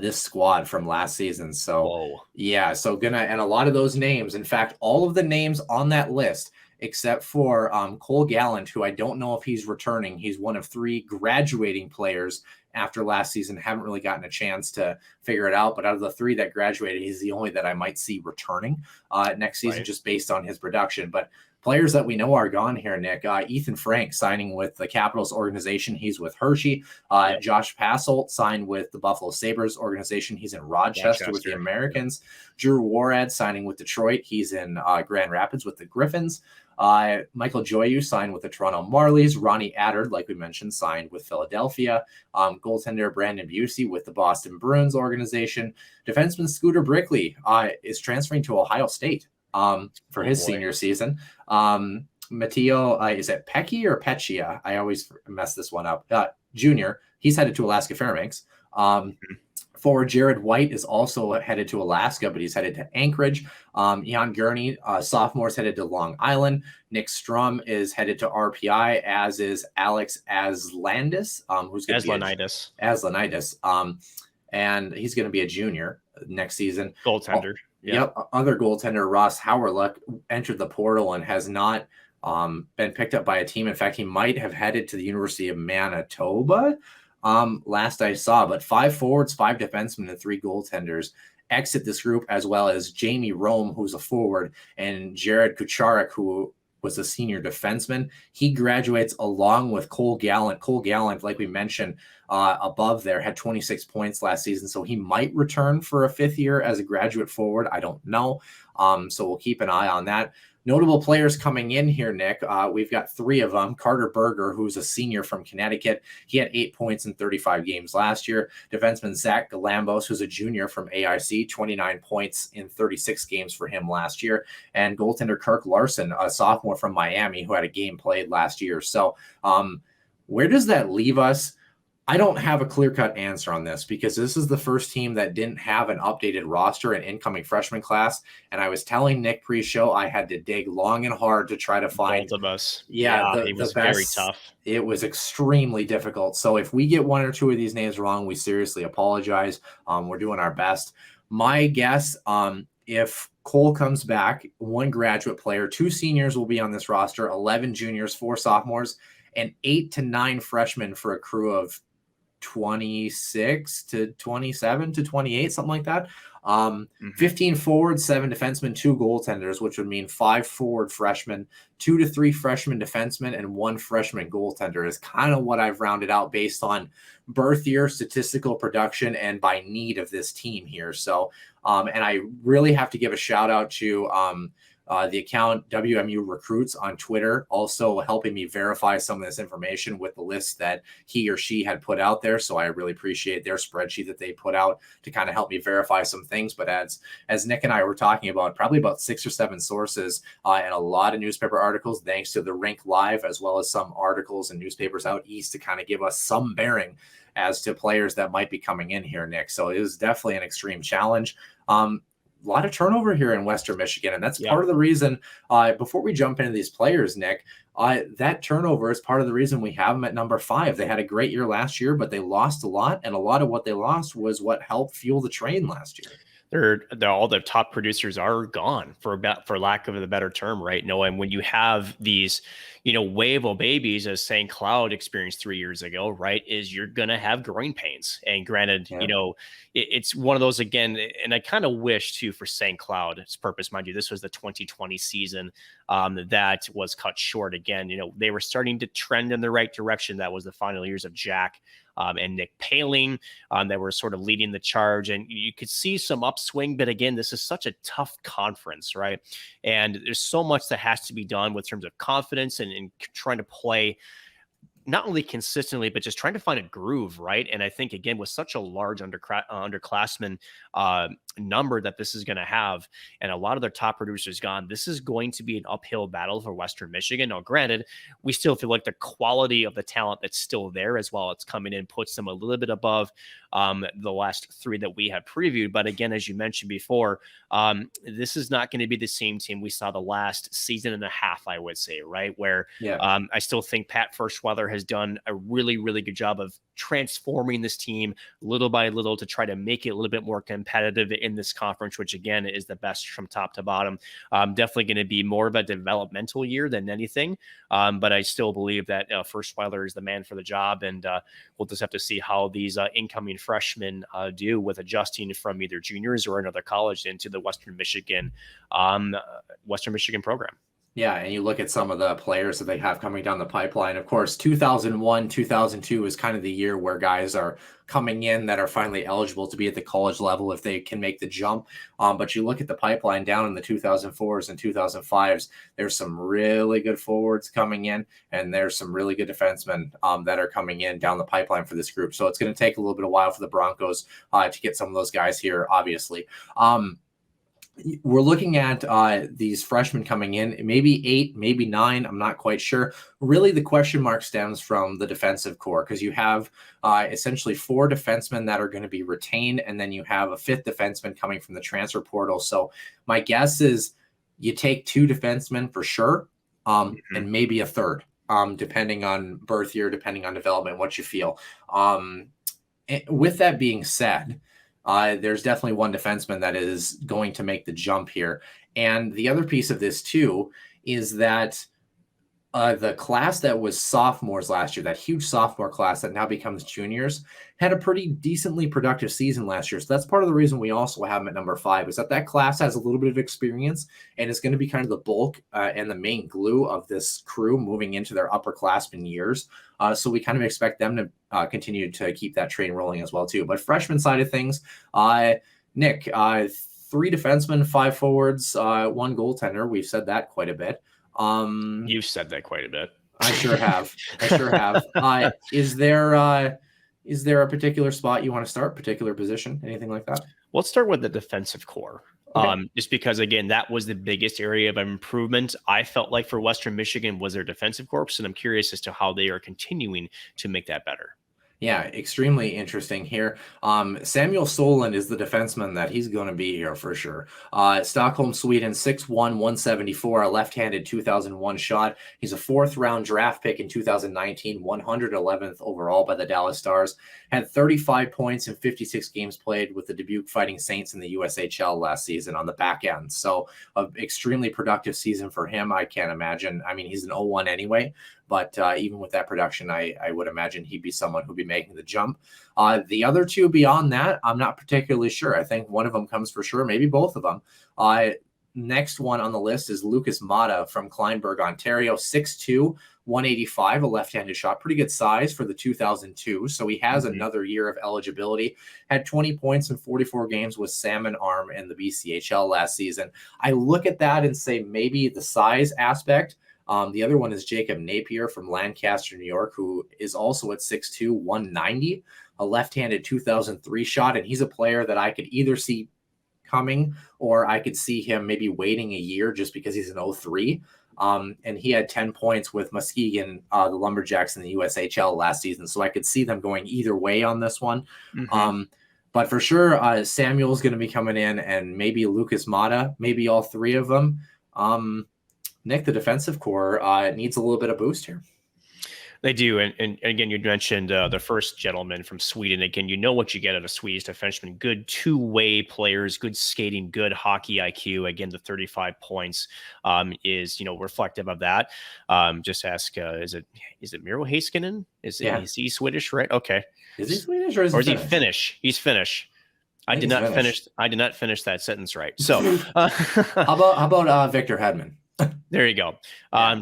A: this squad from last season. So and a lot of those names, in fact, all of the names on that list, except for Cole Gallant, who I don't know if he's returning. He's one of 3 graduating players after last season. Haven't really gotten a chance to figure it out, but out of the 3 that graduated, he's the only that I might see returning next season, just based on his production. But players that we know are gone here, Nick. Ethan Frank signing with the Capitals organization. He's with Hershey. Josh Passel signed with the Buffalo Sabres organization. He's in Rochester with the Americans. Drew Warad signing with Detroit. He's in Grand Rapids with the Griffins. Michael Joyu signed with the Toronto Marlies. Ronnie Attard, like we mentioned, signed with Philadelphia. Goaltender Brandon Busey with the Boston Bruins organization. Defenseman Scooter Brickley is transferring to Ohio State for his senior season. Matteo, is it Pecky or Peccia? I always mess this one up. Junior, he's headed to Alaska Fairbanks. Forward Jared White is also headed to Alaska, but he's headed to Anchorage. Jan Gurney, sophomore, is headed to Long Island. Nick Strum is headed to RPI, as is Alex Aslandis, who's going to be Aslanitis. And he's going to be a junior next season.
E: Goaltender.
A: Yep. Other goaltender, Ross Howerluck, entered the portal and has not been picked up by a team. In fact, he might have headed to the University of Manitoba last I saw. But 5 forwards, 5 defensemen, and 3 goaltenders exit this group, as well as Jamie Rome, who's a forward, and Jared Kucharek, who was a senior defenseman. He graduates along with Cole Gallant. Cole Gallant, like we mentioned above there, had 26 points last season, so he might return for a 5th year as a graduate forward. I don't know. So we'll keep an eye on that. Notable players coming in here, Nick. We've got 3 of them. Carter Berger, who's a senior from Connecticut. He had 8 points in 35 games last year. Defenseman Zach Galambos, who's a junior from AIC, 29 points in 36 games for him last year. And goaltender Kirk Larson, a sophomore from Miami, who had a game played last year. So where does that leave us? I don't have a clear-cut answer on this, because this is the first team that didn't have an updated roster and incoming freshman class. And I was telling Nick pre-show I had to dig long and hard to try to find
E: both of us.
A: It was very tough. It was extremely difficult. So if we get 1 or 2 of these names wrong, we seriously apologize. We're doing our best. My guess, if Cole comes back, 1 graduate player, 2 seniors will be on this roster, 11 juniors, 4 sophomores, and 8 to 9 freshmen for a crew of 26 to 27 to 28, something like that. 15 forwards, 7 defensemen, 2 goaltenders, which would mean 5 forward freshmen, 2 to 3 freshman defensemen, and 1 freshman goaltender is kind of what I've rounded out based on birth year, statistical production, and by need of this team here. So, and I really have to give a shout out to the account WMU Recruits on Twitter, also helping me verify some of this information with the list that he or she had put out there. So I really appreciate their spreadsheet that they put out to kind of help me verify some things. But as Nick and I were talking about, probably about 6 or 7 sources and a lot of newspaper articles, thanks to the Rink Live, as well as some articles and newspapers out east to kind of give us some bearing as to players that might be coming in here, Nick. So it was definitely an extreme challenge. A lot of turnover here in Western Michigan, and that's part of the reason, before we jump into these players, Nick, that turnover is part of the reason we have them at number 5. They had a great year last year, but they lost a lot, and a lot of what they lost was what helped fuel the train last year.
E: They're all the top producers are gone, for lack of a better term, right? No, and when you have these, wave of babies, as St. Cloud experienced 3 years ago, right, is you're going to have growing pains. And granted, it's one of those, again, and I kind of wish too, for St. Cloud's purpose, mind you, this was the 2020 season that was cut short again. They were starting to trend in the right direction. That was the final years of Jack and Nick Paling that were sort of leading the charge, and you could see some upswing. But again, this is such a tough conference, right? And there's so much that has to be done with terms of confidence and trying to play not only consistently, but just trying to find a groove, right? And I think, again, with such a large underclassmen number that this is going to have, and a lot of their top producers gone, this is going to be an uphill battle for Western Michigan. Now, granted, we still feel like the quality of the talent that's still there as well, it's coming in, puts them a little bit above the last 3 that we have previewed. But again, as you mentioned before, this is not going to be the same team we saw the last season and a half, I would say, right? Where I still think Pat Firstweather has has done a really, really good job of transforming this team little by little to try to make it a little bit more competitive in this conference, which again is the best from top to bottom. Definitely going to be more of a developmental year than anything. But I still believe that Firstweiler is the man for the job. And we'll just have to see how these incoming freshmen do with adjusting from either juniors or another college into the Western Michigan program.
A: Yeah, and you look at some of the players that they have coming down the pipeline. Of course, 2001, 2002 is kind of the year where guys are coming in that are finally eligible to be at the college level if they can make the jump. But you look at the pipeline down in the 2004s and 2005s, there's some really good forwards coming in, and there's some really good defensemen that are coming in down the pipeline for this group. So it's going to take a little bit of while for the Broncos to get some of those guys here, obviously. We're looking at these freshmen coming in, maybe 8, maybe 9. I'm not quite sure. Really, the question mark stems from the defensive core, because you have essentially 4 defensemen that are going to be retained, and then you have a 5th defenseman coming from the transfer portal. So my guess is you take 2 defensemen for sure, and maybe a 3rd, depending on birth year, depending on development, what you feel. With that being said, there's definitely one defenseman that is going to make the jump here. And the other piece of this too is that the class that was sophomores last year, that huge sophomore class that now becomes juniors, had a pretty decently productive season last year. So that's part of the reason we also have him at number 5, is that class has a little bit of experience and is going to be kind of the bulk and the main glue of this crew moving into their upperclassmen years. So we kind of expect them to continue to keep that train rolling as well too. But freshman side of things, Nick, 3 defensemen, 5 forwards, 1 goaltender. We've said that quite a bit.
E: You've said that quite a bit.
A: I sure have. Is there a particular spot you want to start, particular position, anything like that?
E: Let's start with the defensive core. Okay. Just because, again, that was the biggest area of improvement I felt like for Western Michigan was their defensive corps, and I'm curious as to how they are continuing to make that better.
A: Yeah, extremely interesting here. Samuel Solon is the defenseman that he's going to be here for sure. Stockholm, Sweden, 6'1", 174, a left-handed 2001 shot. He's a 4th-round draft pick in 2019, 111th overall by the Dallas Stars. Had 35 points in 56 games played with the Dubuque Fighting Saints in the USHL last season on the back end. So an extremely productive season for him, I can't imagine. I mean, he's an 0-1 anyway. But even with that production, I would imagine he'd be someone who'd be making the jump. The other 2 beyond that, I'm not particularly sure. I think one of them comes for sure, maybe both of them. Next one on the list is Lucas Mata from Kleinburg, Ontario, 6'2", 185, a left-handed shot. Pretty good size for the 2002. So he has another year of eligibility. Had 20 points in 44 games with Salmon Arm in the BCHL last season. I look at that and say maybe the size aspect. The other one is Jacob Napier from Lancaster, New York, who is also at 6'2", 190, a left-handed 2003 shot. And he's a player that I could either see coming or I could see him maybe waiting a year just because he's an 03. And he had 10 points with Muskegon, the Lumberjacks in the USHL last season. So I could see them going either way on this one. But for sure, Samuel's going to be coming in, and maybe Lucas Mata, maybe all 3 of them. Nick, the defensive core needs a little bit of boost here.
E: They do. And again, you mentioned the first gentleman from Sweden. Again, you know what you get out of Swedish defensemen. Good two-way players, good skating, good hockey IQ. Again, the 35 points is, reflective of that. Just ask, is it Miro Heiskanen? Is he Swedish, right? Okay.
A: Is he Swedish or is he
E: Finnish? He's Finnish. I did not finish that sentence right. So
A: how about Victor Hadman?
E: There you go.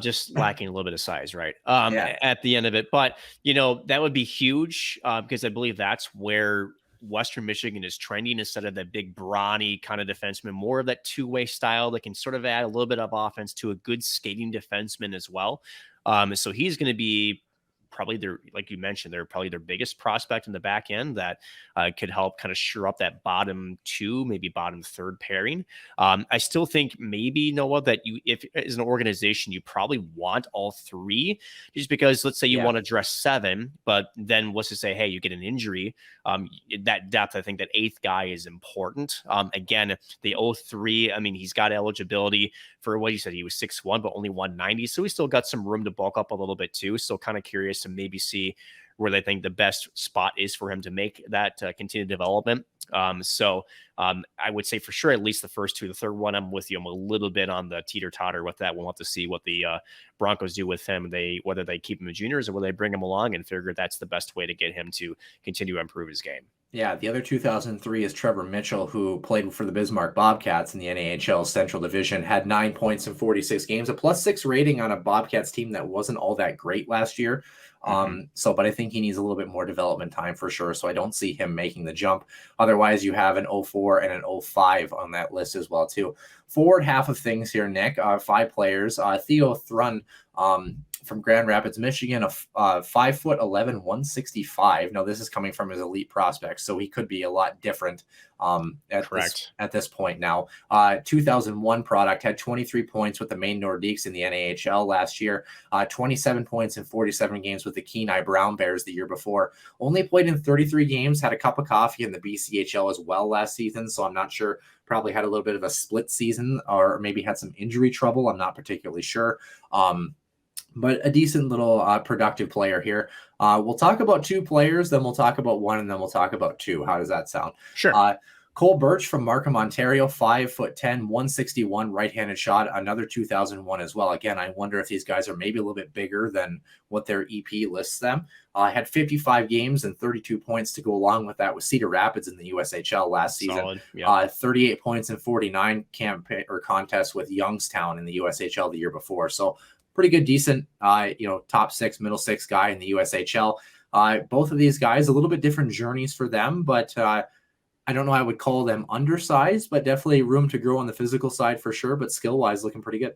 E: Just lacking a little bit of size, right? At the end of it. But, that would be huge because I believe that's where Western Michigan is trending instead of that big brawny kind of defenseman, more of that two-way style that can sort of add a little bit of offense to a good skating defenseman as well. So he's going to be probably like you mentioned, they're probably their biggest prospect in the back end that could help kind of shore up that bottom 2, maybe bottom 3rd pairing. I still think maybe, Noah, that if as an organization, you probably want all 3 just because let's say you want to dress 7, but then let's just say, hey, you get an injury. That depth, I think that 8th guy is important. Again, the 03, I mean, he's got eligibility for what he said. He was 6'1", but only 190. So he's still got some room to bulk up a little bit too. So kind of curious curious to maybe see where they think the best spot is for him to make that continued development. I would say for sure, at least the first two. The third one, I'm with you. I'm a little bit on the teeter-totter with that. We'll have to see what the Broncos do with him. Whether they keep him in juniors or whether they bring him along and figure that's the best way to get him to continue to improve his game.
A: Yeah, the other 2003 is Trevor Mitchell, who played for the Bismarck Bobcats in the NAHL Central Division, had 9 points in 46 games, a +6 rating on a Bobcats team that wasn't all that great last year. But I think he needs a little bit more development time for sure. So I don't see him making the jump. Otherwise, you have an 04 and an 05 on that list as well, too. Forward half of things here, Nick, 5 players. Theo Thrun, from Grand Rapids, Michigan, a 5'11", 165. Now, this is coming from his elite prospects, so he could be a lot different at this point now. 2001 product, had 23 points with the Maine Nordiques in the NAHL last year, 27 points in 47 games with the Kenai Brown Bears the year before. Only played in 33 games, had a cup of coffee in the BCHL as well last season, so I'm not sure. Probably had a little bit of a split season or maybe had some injury trouble. I'm not particularly sure. But a decent little productive player here. We'll talk about 2 players, then we'll talk about 1, and then we'll talk about 2. How does that sound?
E: Sure.
A: Cole Burch from Markham, Ontario, 5'10", 161, right-handed shot, another 2001 as well. Again, I wonder if these guys are maybe a little bit bigger than what their EP lists them. Had 55 games and 32 points to go along with that with Cedar Rapids in the USHL last season.
E: Solid, yeah.
A: 38 points in 49 contests with Youngstown in the USHL the year before. So pretty good, decent, top 6, middle 6 guy in the USHL. Both of these guys, a little bit different journeys for them, but I don't know. I would call them undersized, but definitely room to grow on the physical side for sure. But skill wise, looking pretty good.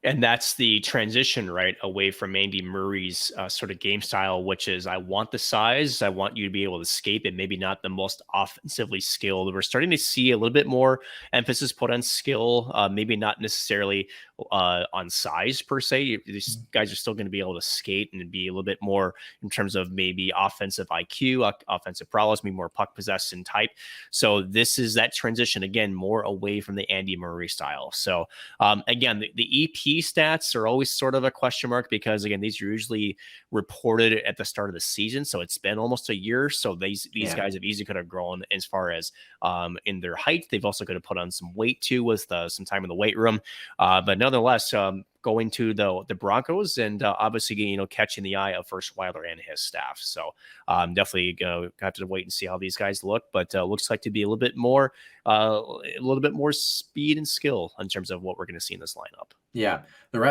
E: And that's the transition, right, away from Andy Murray's sort of game style, which is I want the size. I want you to be able to escape it, maybe not the most offensively skilled. We're starting to see a little bit more emphasis put on skill, maybe not necessarily on size per se. These guys are still going to be able to skate and be a little bit more in terms of maybe offensive IQ, offensive prowess, maybe more puck possession type. So this is that transition, again, more away from the Andy Murray style. So again, the EP stats are always sort of a question mark because, again, these are usually reported at the start of the season. So it's been almost a year. So these guys have easily could have grown as far as in their height. They've also could have put on some weight too with some time in the weight room. But nonetheless, going to the Broncos and obviously, catching the eye of First Weiler and his staff. So definitely have to wait and see how these guys look, but looks like to be a little bit more speed and skill in terms of what we're going to see in this lineup.
A: Yeah.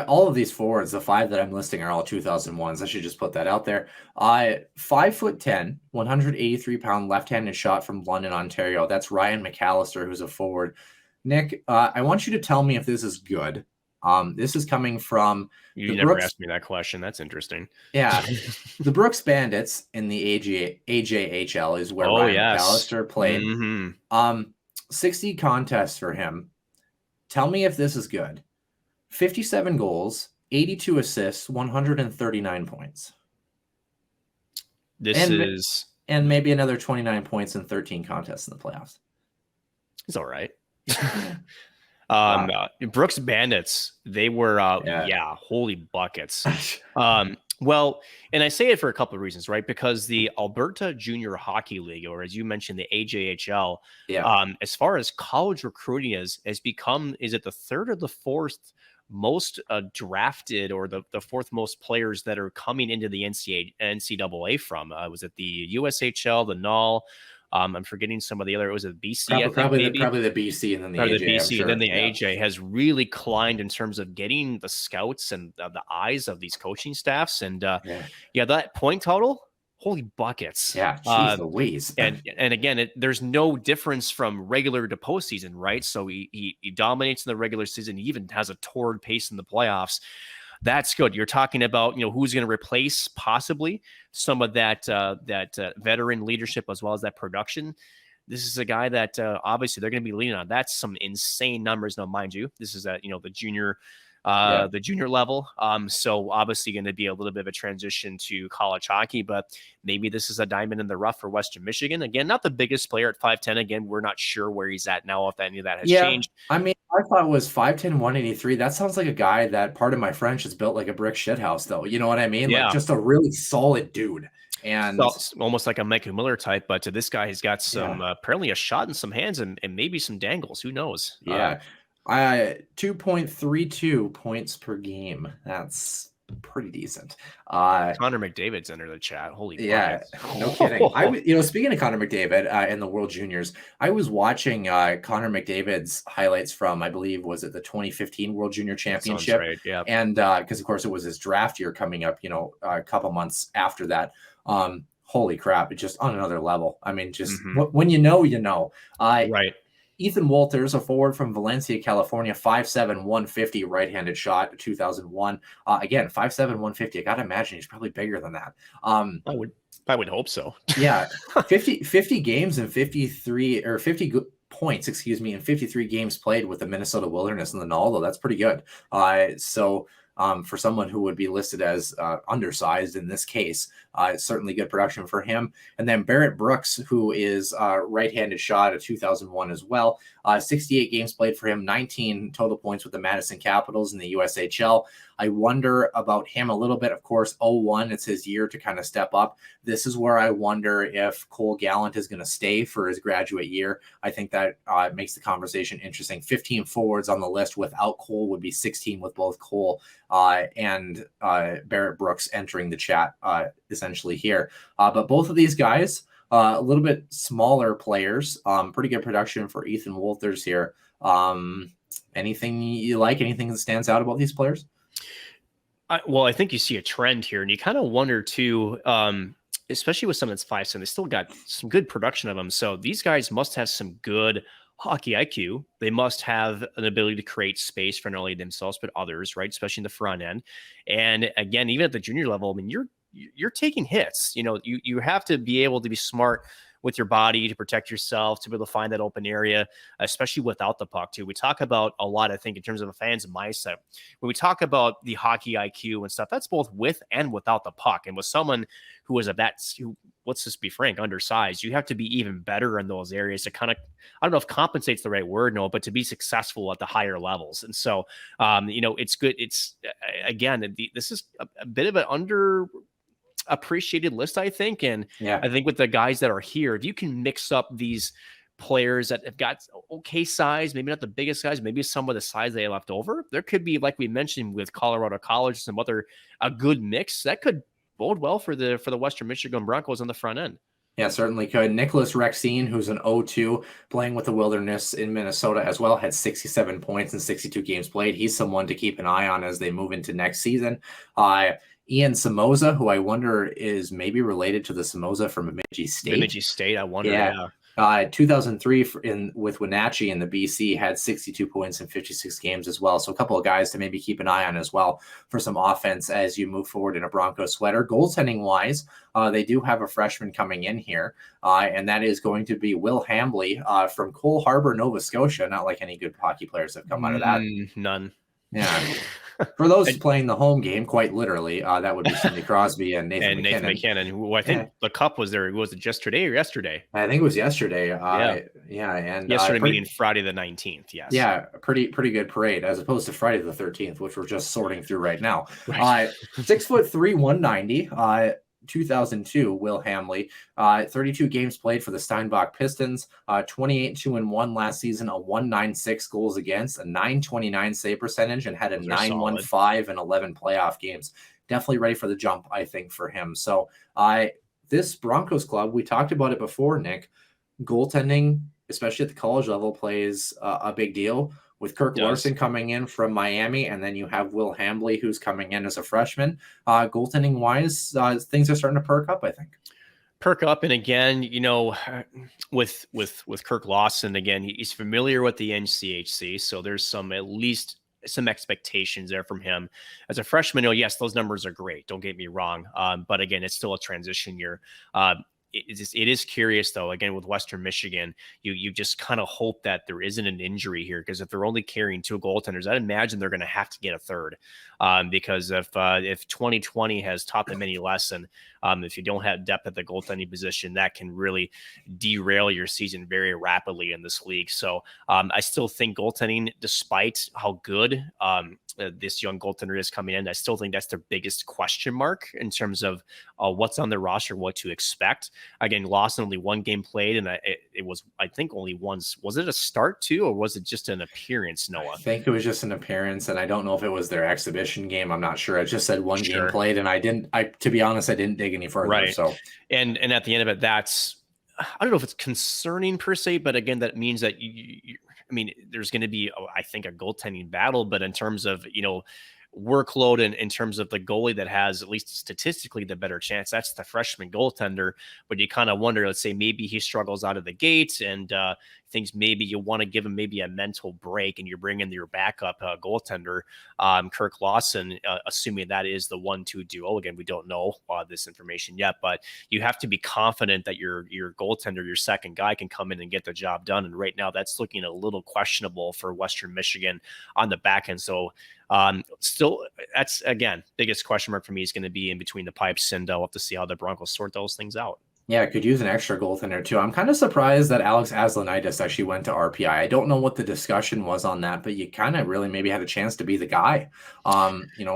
A: All of these forwards, the 5 that I'm listing are all 2001s. I should just put that out there. 5'10", 183-pound left-handed shot from London, Ontario. That's Ryan Mcallister, who's a forward. Nick, I want you to tell me if this is good. This is coming from
E: you never asked me that question. That's interesting.
A: Yeah. The Brooks Bandits in the AJHL is where Ryan Mcallister played. Mm-hmm. 60 contests for him. Tell me if this is good. 57 goals, 82 assists, 139 points. And maybe another 29 points in 13 contests in the playoffs.
E: It's all right. Brooks Bandits, they were holy buckets. Well, and I say it for a couple of reasons, right? Because the Alberta Junior Hockey League, or as you mentioned, the AJHL, as far as college recruiting is it the 3rd or the 4th most drafted, or the 4th most players that are coming into the NCAA from? Was it the USHL, the NAL? I'm forgetting some of the other. It was a BC,
A: probably the BC, and then the AJ.
E: BC, and then the AJ has really climbed in terms of getting the scouts and the eyes of these coaching staffs. And that point total, holy buckets!
A: Yeah, geez Louise.
E: And again, there's no difference from regular to postseason, right? So he dominates in the regular season. He even has a torrid pace in the playoffs. That's good. You're talking about, who's going to replace possibly some of that veteran leadership as well as that production. This is a guy that obviously they're going to be leaning on. That's some insane numbers. Now, mind you, this is the junior the junior level. So obviously going to be a little bit of a transition to college hockey, but maybe this is a diamond in the rough for Western Michigan. Again, not the biggest player at 5'10". Again, we're not sure where he's at now, if any of that has changed.
A: I mean, I thought it was 5'10", 183. That sounds like a guy that, pardon my French, is built like a brick shithouse, though. You know what I mean?
E: Yeah.
A: Like just a really solid dude. And
E: so, almost like a Mike Miller type, but this guy has got some apparently a shot in some hands and maybe some dangles. Who knows?
A: Yeah. 2.32 points per game. That's pretty decent.
E: Connor McDavid's under the chat. Holy
A: yeah, no kidding. Speaking of Connor McDavid in the World Juniors, I was watching Connor McDavid's highlights from, I believe, was it the 2015 World Junior Championship?
E: Right, yeah.
A: And because of course it was his draft year coming up, a couple months after that. Holy crap! It's just on another level. I mean, just when you know.
E: Right.
A: Ethan Walters, a forward from Valencia, California, 5'7", 150, right-handed shot, 2001. Again, 5'7", 150. I got to imagine he's probably bigger than that.
E: I would hope so.
A: Yeah, 50 games and 50 points, in 53 games played with the Minnesota Wilderness and the Null, that's pretty good. For someone who would be listed as undersized in this case, it's certainly good production for him. And then Barrett Brooks, who is right-handed shot at 2001 as well. 68 games played for him, 19 total points with the Madison Capitals in the USHL. I wonder about him a little bit. Of course, 01, it's his year to kind of step up. This is where I wonder if Cole Gallant is going to stay for his graduate year. I think that makes the conversation interesting. 15 forwards on the list without Cole would be 16 with both Cole and Barrett Brooks entering the chat essentially here. But both of these guys, a little bit smaller players, pretty good production for Ethan Walters here. Anything you like? Anything that stands out about these players?
E: I think you see a trend here, and you kind of wonder too, especially with some of that's 5'7", they still got some good production of them. So these guys must have some good hockey IQ. They must have an ability to create space for not only themselves but others, right? Especially in the front end. And again, even at the junior level, I mean, you're taking hits. You have to be able to be smart with your body to protect yourself, to be able to find that open area, especially without the puck too. We talk about a lot, I think, in terms of a fan's mindset. When we talk about the hockey IQ and stuff, that's both with and without the puck. And with someone who is let's just be frank, undersized, you have to be even better in those areas to kind of, I don't know if compensate's the right word, no, but to be successful at the higher levels. And so, it's good. It's again, this is a bit of an appreciated list, I think. And I think with the guys that are here, if you can mix up these players that have got okay size, maybe not the biggest guys, maybe some of the size they left over, there could be, like we mentioned with Colorado College, some other a good mix that could bode well for the Western Michigan Broncos on the front end.
A: Yeah, certainly could. Nicholas Rexine, who's an 0-2 playing with the Wilderness in Minnesota as well, had 67 points in 62 games played. He's someone to keep an eye on as they move into next season. Ian Samoza, who I wonder is maybe related to the Samoza from Bemidji State.
E: Bemidji State, I wonder. Yeah.
A: 2003 with Wenatchee in the BC had 62 points in 56 games as well. So a couple of guys to maybe keep an eye on as well for some offense as you move forward in a Broncos sweater. Goaltending wise, they do have a freshman coming in here, and that is going to be Will Hamley from Cole Harbour, Nova Scotia. Not like any good hockey players have come out of that.
E: None.
A: Yeah. For those playing the home game, quite literally, that would be Sidney Crosby and Nathan
E: McKinnon. Who I think the cup was there. Was it just today or yesterday?
A: I think it was yesterday. And
E: yesterday meaning Friday the 19th. Yes.
A: Yeah, pretty good parade as opposed to Friday the 13th, which we're just sorting through right now.
E: Right.
A: 6'3", 190. 2002, Will Hamley, 32 games played for the Steinbach Pistons, 28-2-1 last season, a 1.96 goals against, a 9.29 save percentage, and had a 9.15 in 11 playoff games. Definitely ready for the jump, I think, for him. So this Broncos club, we talked about it before, Nick, goaltending, especially at the college level, plays a big deal. With Kirk Larson coming in from Miami, and then you have Will Hamley, who's coming in as a freshman. Goaltending-wise, things are starting to perk up, I think.
E: Perk up, and again, with Kirk Lawson, again, he's familiar with the NCHC, so there's at least some expectations there from him. As a freshman, yes, those numbers are great. Don't get me wrong. But again, it's still a transition year. it is curious though. Again, with Western Michigan, you just kind of hope that there isn't an injury here, because if they're only carrying 2 goaltenders, I'd imagine they're going to have to get a third. Because if 2020 has taught them any lesson, if you don't have depth at the goaltending position, that can really derail your season very rapidly in this league. So I still think goaltending, despite how good this young goaltender is coming in, I still think that's their biggest question mark in terms of what's on their roster, what to expect. Again, lost in only 1 game played, and it was, I think, only once. Was it a start too, or was it just an appearance, Noah?
A: I think it was just an appearance, and I don't know if it was their exhibition game. I'm not sure. It just said 1 game played, and to be honest, I didn't dig any further.
E: Right.
A: So,
E: and at the end of it, that's, I don't know if it's concerning per se, but again, that means that I mean, there's going to be, I think, a goaltending battle, but in terms of, workload and in terms of the goalie that has, at least statistically, the better chance, that's the freshman goaltender. But you kind of wonder, let's say maybe he struggles out of the gate and things, maybe you want to give him maybe a mental break, and you bring in your backup goaltender, Kirk Lawson, assuming that is the 1-2 duo. Again, we don't know this information yet, but you have to be confident that your goaltender, your second guy, can come in and get the job done. And right now that's looking a little questionable for Western Michigan on the back end. So still, that's, again, biggest question mark for me is going to be in between the pipes, and we'll have to see how the Broncos sort those things out.
A: Yeah, could use an extra goaltender too. I'm kind of surprised that Alex Aslanitis actually went to RPI. I don't know what the discussion was on that, but you kind of really maybe had a chance to be the guy,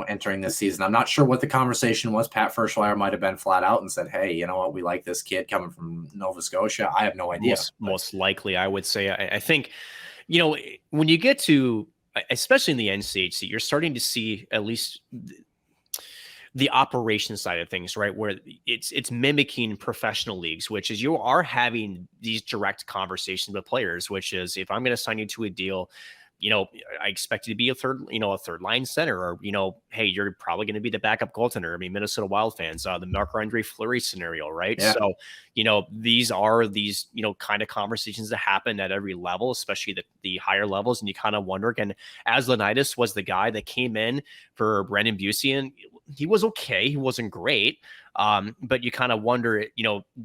A: entering this season. I'm not sure what the conversation was. Pat Ferschweiler might have been flat out and said, hey, you know what, we like this kid coming from Nova Scotia. I have no idea.
E: Most likely, I would say. I think, when you get to, especially in the NCHC, you're starting to see at least the operation side of things, right? Where it's mimicking professional leagues, which is you are having these direct conversations with players, which is, if I'm going to sign you to a deal, I expect you to be a third line center, or, hey, you're probably going to be the backup goaltender. I mean, Minnesota Wild fans, the Marc-Andre Fleury scenario, right? Yeah. So, these are kind of conversations that happen at every level, especially the higher levels. And you kind of wonder, again, Aslanitis was the guy that came in for Brendan Busey, and he was okay. He wasn't great. But you kind of wonder,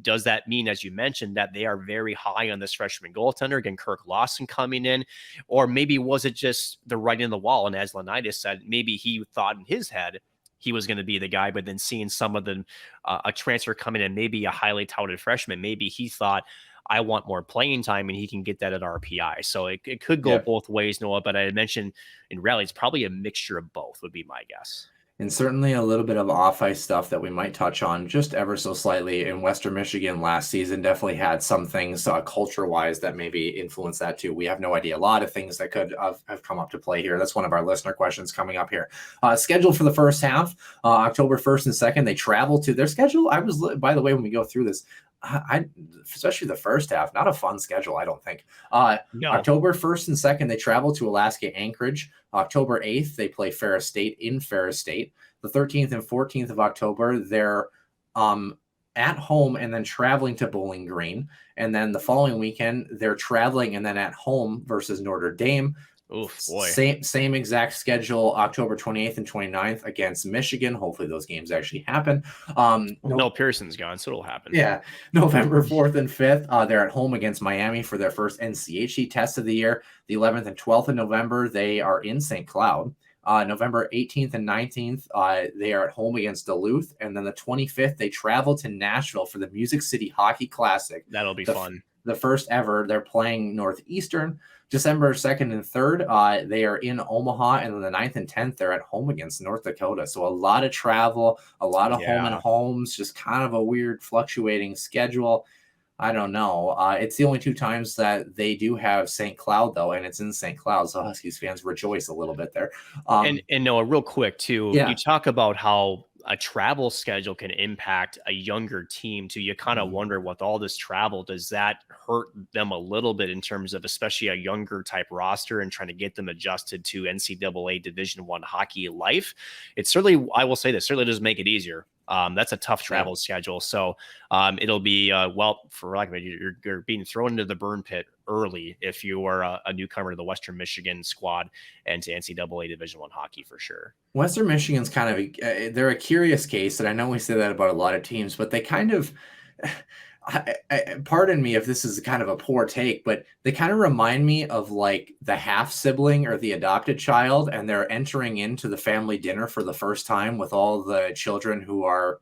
E: does that mean, as you mentioned, that they are very high on this freshman goaltender? Again, Kirk Lawson coming in, or maybe was it just the writing on the wall? And as Aslanitis said, maybe he thought in his head he was going to be the guy, but then seeing some of them, a transfer coming in, maybe a highly touted freshman, maybe he thought, I want more playing time, and he can get that at RPI. So it could go both ways, Noah, but I mentioned in rally, it's probably a mixture of both would be my guess.
A: And certainly a little bit of off-ice stuff that we might touch on just ever so slightly. In Western Michigan last season definitely had some things culture-wise that maybe influenced that too. We have no idea. A lot of things that could have come up to play here. That's one of our listener questions coming up here. Scheduled for the first half, October 1st and 2nd, they travel to their schedule. By the way, when we go through this, especially the first half, not a fun schedule, I don't think. No. October 1st and 2nd, they travel to Alaska Anchorage. October 8th, they play Ferris State in Ferris State. The 13th and 14th of October, they're at home and then traveling to Bowling Green. And then the following weekend, they're traveling and then at home versus Notre Dame.
E: Oof, boy.
A: Same exact schedule, October 28th and 29th against Michigan. Hopefully those games actually happen.
E: No, Pearson's gone, so it'll happen.
A: Yeah. November 4th and 5th, they're at home against Miami for their first NCHC test of the year. The 11th and 12th of November, they are in St. Cloud. November 18th and 19th, they are at home against Duluth. And then the 25th, they travel to Nashville for the Music City Hockey Classic.
E: That'll be fun.
A: The first ever. They're playing Northeastern. December 2nd and 3rd, they are in Omaha, and then the 9th and 10th, they're at home against North Dakota. So a lot of travel, a lot of home and homes, just kind of a weird fluctuating schedule. I don't know. It's the only 2 times that they do have St. Cloud, though, and it's in St. Cloud, so Huskies fans rejoice a little bit there.
E: And Noah, real quick, too, you talk about how a travel schedule can impact a younger team too. You kind of wonder, with all this travel, does that hurt them a little bit in terms of especially a younger type roster and trying to get them adjusted to NCAA Division I hockey life? It certainly, I will say this, certainly does make it easier. That's a tough travel schedule. So it'll be, for lack of it, you're being thrown into the burn pit early if you are a newcomer to the Western Michigan squad and to NCAA Division I hockey for sure.
A: Western Michigan's kind of they're a curious case, and I know we say that about a lot of teams, but they kind of pardon me if this is kind of a poor take, but they kind of remind me of like the half sibling or the adopted child, and they're entering into the family dinner for the first time with all the children who are,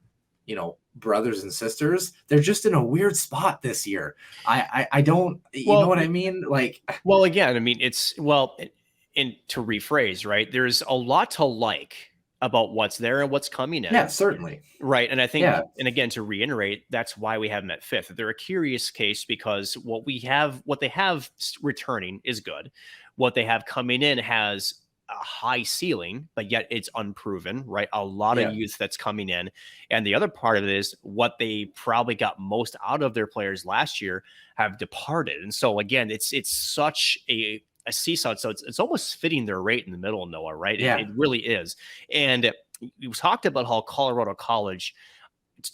A: brothers and sisters. They're just in a weird spot this year. I don't, know what I mean? Like,
E: well, again, I mean, and to rephrase, right? There's a lot to like about what's there and what's coming in.
A: Yeah, certainly.
E: Right. And I think, and again, to reiterate, that's why we have them at 5th. They're a curious case because what they have returning is good. What they have coming in has a high ceiling, but yet it's unproven, right? A lot of youth that's coming in. And the other part of it is what they probably got most out of their players last year have departed. And so again, it's such a seesaw. So it's almost fitting their rate in the middle, Noah, right?
A: Yeah.
E: It really is. And you talked about how Colorado College,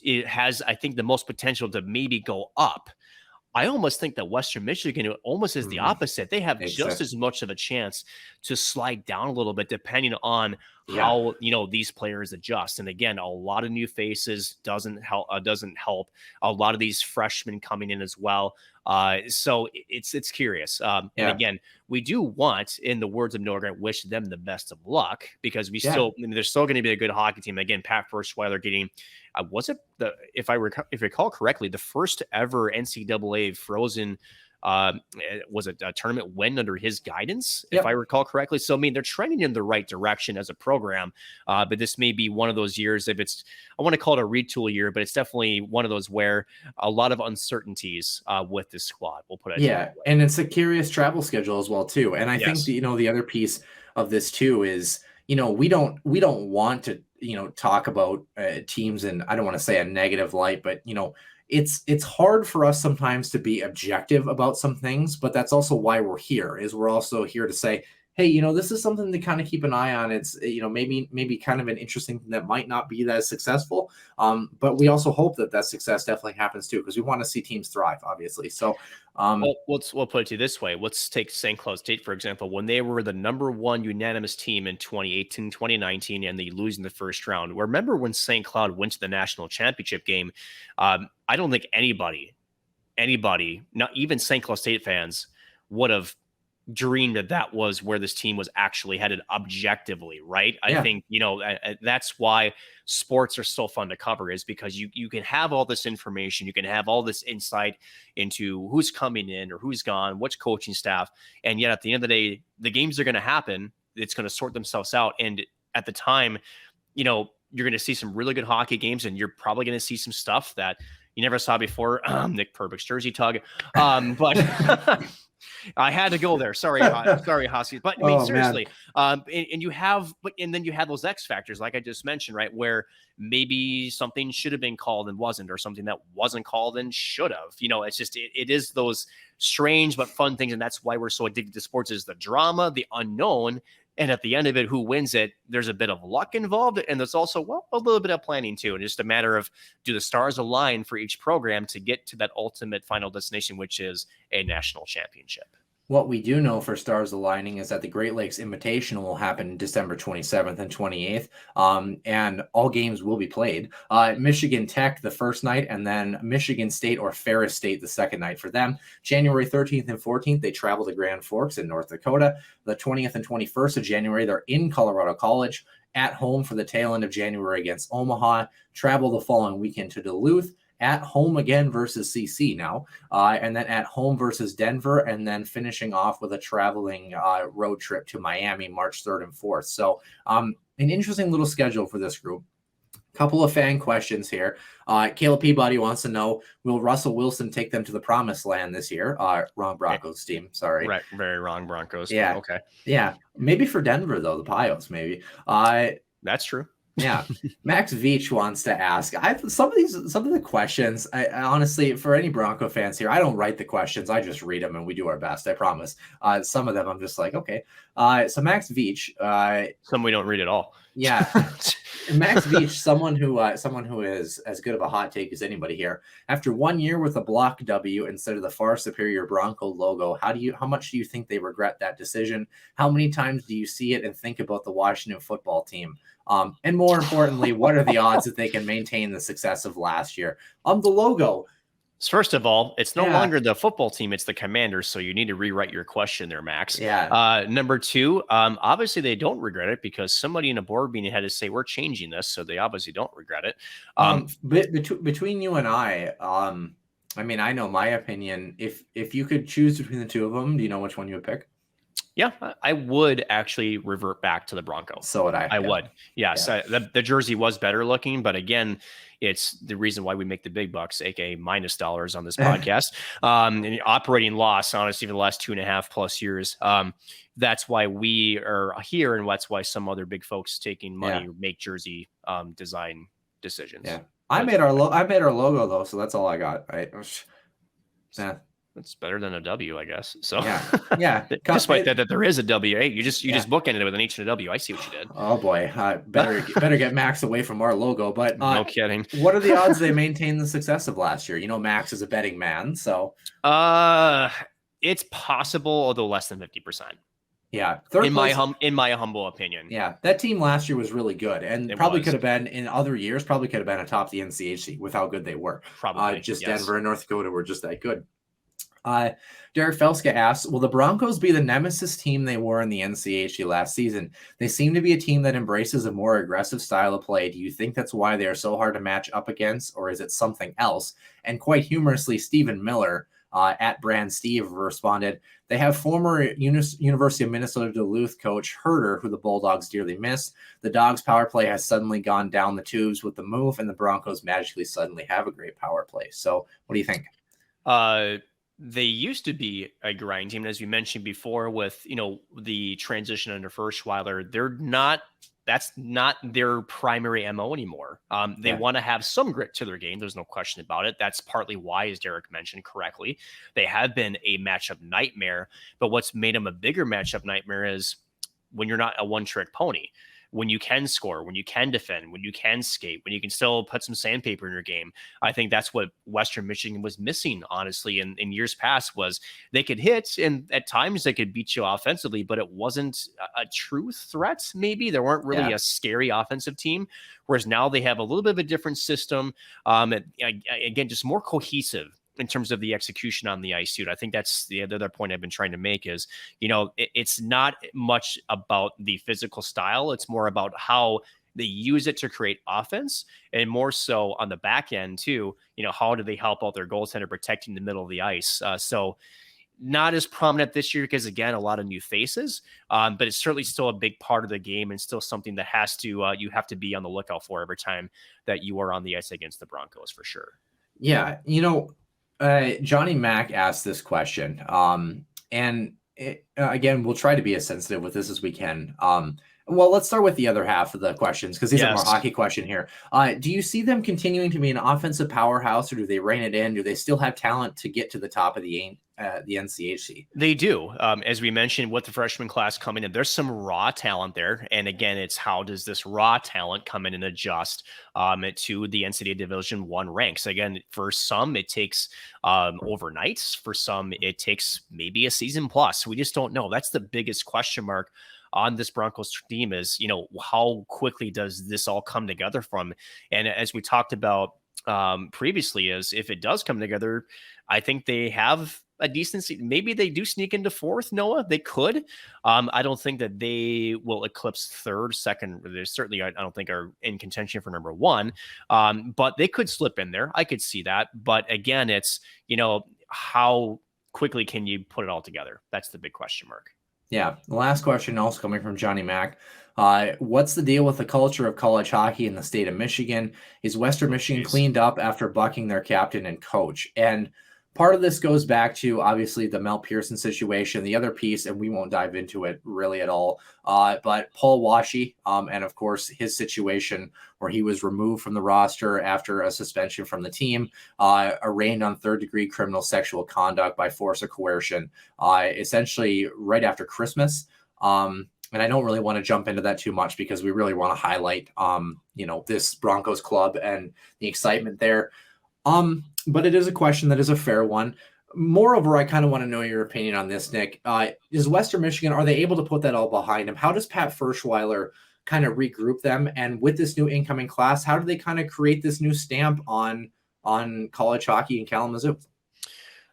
E: it has, I think, the most potential to maybe go up. I almost think that Western Michigan almost is the opposite. They have just as much of a chance to slide down a little bit, depending on how these players adjust. And again, a lot of new faces doesn't help. A lot of these freshmen coming in as well. So it's curious. And again, we do want, in the words of Noah Grant, wish them the best of luck, because they're still going to be a good hockey team. Again, Pat Ferschweiler getting, if I recall correctly, the first ever NCAA Frozen was it a tournament win under his guidance, if I recall correctly. So, I mean, they're trending in the right direction as a program, but this may be one of those years, I want to call it a retool year, but it's definitely one of those where a lot of uncertainties with this squad, we'll put it.
A: Yeah. And it's a curious travel schedule as well, too. And I think, the other piece of this too is, we don't want to, talk about teams, and I don't want to say a negative light, but, it's hard for us sometimes to be objective about some things, but that's also why we're here. Is we're also here to say, hey, this is something to kind of keep an eye on. It's, maybe kind of an interesting thing that might not be that successful. But we also hope that success definitely happens too, because we want to see teams thrive, obviously. So,
E: we'll put it to you this way. Let's take St. Cloud State, for example, when they were the number 1 unanimous team in 2018, 2019, and they lose in the first round. Remember when St. Cloud went to the national championship game? I don't think anybody, not even St. Cloud State fans, would have dreamed that was where this team was actually headed objectively, right? I think, that's why sports are so fun to cover, is because you can have all this information, you can have all this insight into who's coming in or who's gone, which coaching staff, and yet at the end of the day, the games are going to happen. It's going to sort themselves out. And at the time, you're going to see some really good hockey games, and you're probably going to see some stuff that you never saw before. Nick Perbick's jersey tug. But I had to go there. Sorry, Huskies. But I mean, seriously. And then you have those X factors, like I just mentioned, right? Where maybe something should have been called and wasn't, or something that wasn't called and should have. It's just, it is those strange but fun things. And that's why we're so addicted to sports, is the drama, the unknown. And at the end of it, who wins it, there's a bit of luck involved. And there's also, a little bit of planning too. And just a matter of, do the stars align for each program to get to that ultimate final destination, which is a national championship?
A: What we do know for stars aligning is that the Great Lakes Invitational will happen December 27th and 28th, and all games will be played. Michigan Tech the first night, and then Michigan State or Ferris State the second night for them. January 13th and 14th, they travel to Grand Forks in North Dakota. The 20th and 21st of January, they're in Colorado College, at home for the tail end of January against Omaha, travel the following weekend to Duluth, at home again versus CC now, and then at home versus Denver, and then finishing off with a traveling road trip to Miami March 3rd and 4th. So an interesting little schedule for this group. Couple of fan questions here. Caleb Peabody wants to know, will Russell Wilson take them to the promised land this year? Wrong Broncos team, sorry.
E: Right, very wrong Broncos.
A: Yeah,
E: okay.
A: Yeah, maybe for Denver, though, the Pios, maybe.
E: That's true.
A: Yeah. Max Veach wants to ask, some of the questions, I honestly, for any Bronco fans here, I don't write the questions. I just read them and we do our best. I promise. Some of them I'm just like, okay. So Max Veach,
E: some we don't read at all.
A: Yeah. Max Beach, someone who is as good of a hot take as anybody here. After 1 year with a block W instead of the far superior Bronco logo, how much do you think they regret that decision? How many times do you see it and think about the Washington football team? And more importantly, what are the odds that they can maintain the success of last year? The logo.
E: First of all, it's no longer the football team, it's the Commanders, so you need to rewrite your question there, Max.
A: Yeah.
E: Number two, obviously they don't regret it because somebody in a board meeting had to say, we're changing this, so they obviously don't regret it.
A: Between you and I mean, I know my opinion. If you could choose between the two of them, do you know which one you would pick?
E: Yeah, I would actually revert back to the Broncos.
A: So would I.
E: I would. Yes, the jersey was better looking, but again, it's the reason why we make the big bucks, aka minus dollars on this podcast. And operating loss, honestly, for the last 2.5+ years. That's why we are here, and that's why some other big folks taking money make jersey design decisions.
A: Yeah, I made our logo though, so that's all I got. Right. Yeah.
E: It's better than a W, I guess. So
A: yeah.
E: Despite that there is a W. Hey, you just bookended it with an H and a W. I see what you did.
A: Oh boy, better get Max away from our logo. But
E: no kidding.
A: What are the odds they maintain the success of last year? You know, Max is a betting man, so
E: it's possible, although less than 50%.
A: Yeah,
E: in my humble opinion.
A: Yeah, that team last year was really good, and could have been in other years. Probably could have been atop the NCHC with how good they were.
E: Probably
A: Denver and North Dakota were just that good. Derek Felska asks, will the Broncos be the nemesis team they were in the NCHC last season? They seem to be a team that embraces a more aggressive style of play. Do you think that's why they are so hard to match up against, or is it something else? And quite humorously, Stephen Miller at Brand Steve responded, they have former University of Minnesota Duluth coach Herder, who the Bulldogs dearly miss. The Dogs' power play has suddenly gone down the tubes with the move, and the Broncos magically suddenly have a great power play. So what do you think?
E: They used to be a grind team, and as you mentioned before, with the transition under Furschweiler, that's not their primary MO anymore. They want to have some grit to their game. There's no question about it. That's partly why, as Derek mentioned correctly, they have been a matchup nightmare. But what's made them a bigger matchup nightmare is when you're not a one-trick pony. When you can score, when you can defend, when you can skate, when you can still put some sandpaper in your game. I think that's what Western Michigan was missing, honestly, in years past, was they could hit, and at times they could beat you offensively, but it wasn't a true threat. Maybe they weren't really a scary offensive team, whereas now they have a little bit of a different system. Again, just more cohesive in terms of the execution on the ice, dude. I think that's the other point I've been trying to make is, it's not much about the physical style. It's more about how they use it to create offense, and more so on the back end too. How do they help out their goaltender protecting the middle of the ice? So not as prominent this year because, again, a lot of new faces, but it's certainly still a big part of the game and still something that has to you have to be on the lookout for every time that you are on the ice against the Broncos, for sure.
A: Yeah, Johnny Mack asked this question, and again, we'll try to be as sensitive with this as we can. Well, let's start with the other half of the questions because these are more hockey question here. Do you see them continuing to be an offensive powerhouse, or do they rein it in? Do they still have talent to get to the top of the NCHC? They
E: do. As we mentioned, with the freshman class coming in, there's some raw talent there. And again, it's how does this raw talent come in and adjust to the NCAA Division I ranks? Again, for some, it takes overnights. For some, it takes maybe a season plus. We just don't know. That's the biggest question mark on this Broncos team is, how quickly does this all come together from? And as we talked about previously, is if it does come together, I think they have a decency. Maybe they do sneak into fourth, Noah. They could. I don't think that they will eclipse third, second. They certainly, I don't think, are in contention for number one. But they could slip in there. I could see that. But again, it's, how quickly can you put it all together? That's the big question mark.
A: Yeah. The last question also coming from Johnny Mack. What's the deal with the culture of college hockey in the state of Michigan? Is Western Michigan cleaned up after bucking their captain and coach? And part of this goes back to, obviously, the Mel Pearson situation. The other piece, and we won't dive into it really at all, but Paul Washy, and of course, his situation where he was removed from the roster after a suspension from the team, arraigned on third-degree criminal sexual conduct by force or coercion, essentially right after Christmas. And I don't really want to jump into that too much because we really want to highlight, this Broncos club and the excitement there. But it is a question that is a fair one. Moreover, I kind of want to know your opinion on this, Nick. Is Western Michigan, are they able to put that all behind them? How does Pat Ferschweiler kind of regroup them? And with this new incoming class, how do they kind of create this new stamp on college hockey in Kalamazoo?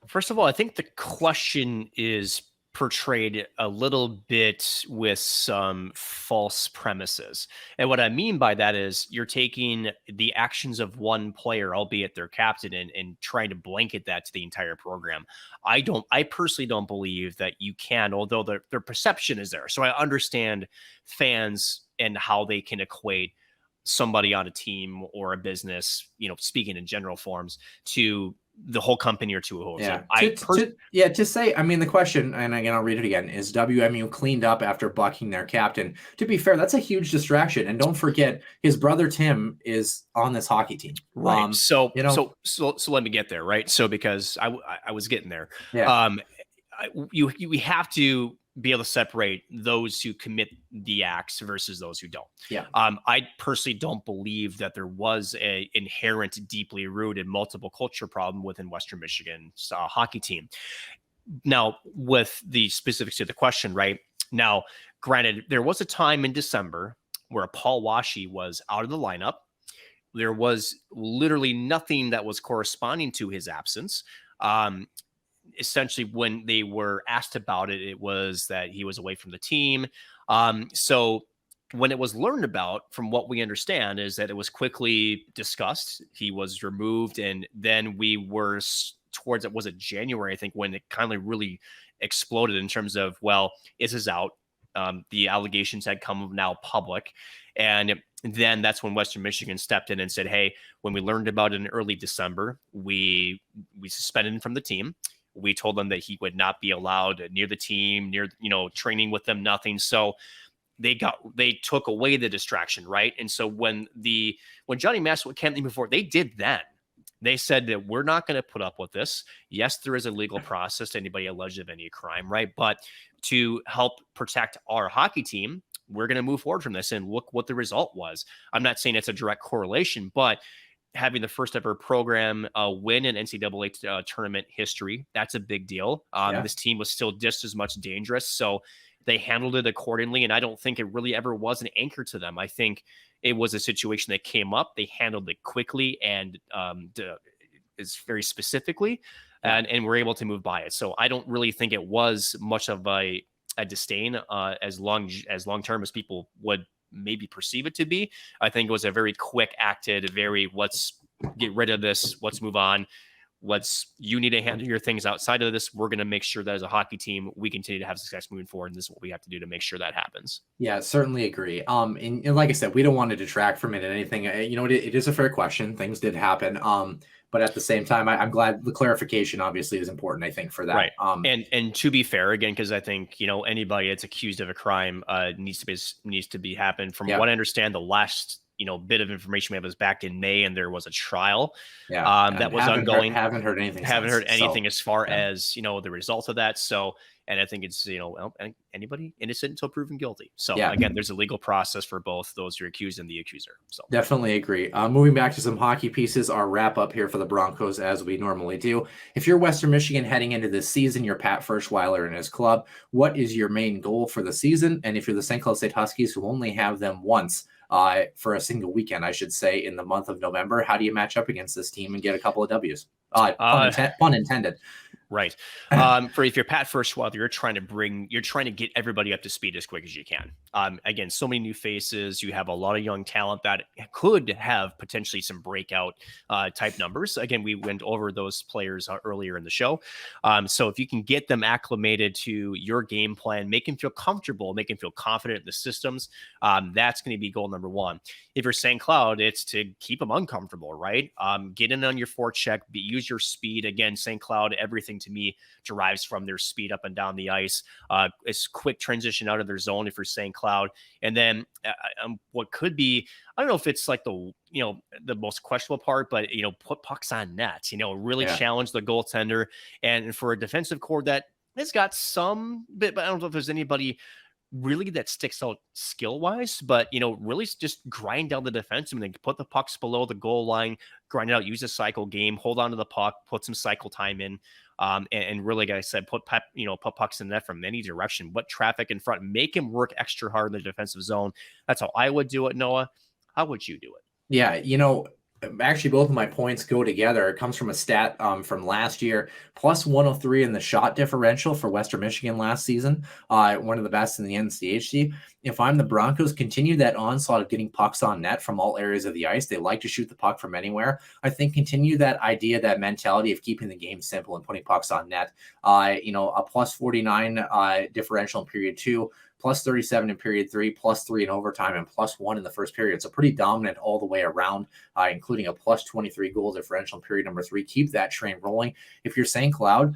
E: First of all, I think the question is portrayed a little bit with some false premises. And what I mean by that is you're taking the actions of one player, albeit their captain, and trying to blanket that to the entire program. I personally don't believe that you can, although their perception is there. So I understand fans and how they can equate somebody on a team or a business, speaking in general forms, to the whole company or to a whole.
A: Yeah.
E: So
A: to say, I mean, the question, and again, I'll read it again, is WMU cleaned up after bucking their captain? To be fair, that's a huge distraction. And don't forget, his brother Tim is on this hockey team.
E: Right. So let me get there. Right. So because I was getting there.
A: Yeah.
E: We have to be able to separate those who commit the acts versus those who don't.
A: Yeah.
E: I personally don't believe that there was a inherent, deeply rooted multiple culture problem within Western Michigan's hockey team. Now, with the specifics of the question, right now, granted, there was a time in December where Paul Washy was out of the lineup. There was literally nothing that was corresponding to his absence. Essentially, when they were asked about it, it was that he was away from the team. So when it was learned about, from what we understand, is that it was quickly discussed. He was removed. And then we were towards, it was it January, I think, when it kind of really exploded in terms of, well, is his out? The allegations had come now public. And then that's when Western Michigan stepped in and said, hey, when we learned about it in early December, we suspended him from the team. We told them that he would not be allowed near the team, near, training with them, nothing. So they took away the distraction, right? And so when Johnny Massey came in before, they did then. They said that we're not going to put up with this. Yes, there is a legal process to anybody alleged of any crime, right? But to help protect our hockey team, we're going to move forward from this. And look what the result was. I'm not saying it's a direct correlation, but having the first ever program win in NCAA tournament history, that's a big deal. This team was still just as much dangerous. So they handled it accordingly. And I don't think it really ever was an anchor to them. I think it was a situation that came up. They handled it quickly and is very specifically, and were able to move by it. So I don't really think it was much of a disdain as long term as people would maybe perceive it to be. I think it was a very quick acted, let's get rid of this. Let's move on. You need to handle your things outside of this. We're going to make sure that as a hockey team, we continue to have success moving forward. And this is what we have to do to make sure that happens.
A: Yeah, certainly agree. And like I said, we don't want to detract from it and anything. It is a fair question. Things did happen. But at the same time, I'm glad the clarification obviously is important, I think, for that.
E: Right. And to be fair, again, because I think, anybody that's accused of a crime needs to be happened. From what I understand, the last, bit of information we have is back in May, and there was a trial that was ongoing.
A: Haven't heard anything
E: as far as, the result of that. So, and I think it's, anybody innocent until proven guilty. So again, there's a legal process for both those who are accused and the accuser. So
A: definitely agree. Moving back to some hockey pieces, our wrap up here for the Broncos, as we normally do. If you're Western Michigan heading into this season, you're Pat Ferschweiler and his club. What is your main goal for the season? And if you're the St. Cloud State Huskies, who only have them once for a single weekend, I should say, in the month of November, how do you match up against this team and get a couple of W's? Pun intended.
E: Right. If you're Pat Ferschweiler, you're trying to get everybody up to speed as quick as you can. Again, so many new faces. You have a lot of young talent that could have potentially some breakout type numbers. Again, we went over those players earlier in the show. So if you can get them acclimated to your game plan, make them feel comfortable, make them feel confident in the systems, that's going to be goal number one. If you're St. Cloud, it's to keep them uncomfortable, right? Get in on your forecheck, use your speed. Again, St. Cloud, everything to me derives from their speed up and down the ice. It's quick transition out of their zone if you're St. Cloud. And then what could be, I don't know if it's like the most questionable part, but, put pucks on net, really challenge the goaltender. And for a defensive core that has got some bit, but I don't know if there's anybody really that sticks out skill wise, but really just grind down the defenseman and put the pucks below the goal line, grind it out, use a cycle game, hold on to the puck, put some cycle time in, and really, like I said, put pucks in the net from any direction, put traffic in front, make him work extra hard in the defensive zone. That's how I would do it. Noah, how would you do it?
A: Yeah, actually, both of my points go together. It comes from a stat from last year, plus 103 in the shot differential for Western Michigan last season, one of the best in the NCHC. If I'm the Broncos, continue that onslaught of getting pucks on net from all areas of the ice. They like to shoot the puck from anywhere. I think continue that idea, that mentality of keeping the game simple and putting pucks on net. A plus 49 differential in period 2, plus 37 in period 3, plus 3 in overtime, and plus 1 in the first period. So pretty dominant all the way around, including a plus 23 goal differential in period number 3. Keep that train rolling. If you're St. Cloud,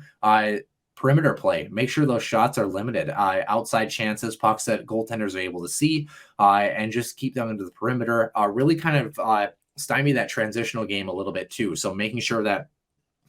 A: perimeter play, make sure those shots are limited. Outside chances, pucks that goaltenders are able to see, and just keep them into the perimeter. Really kind of stymie that transitional game a little bit too. So making sure that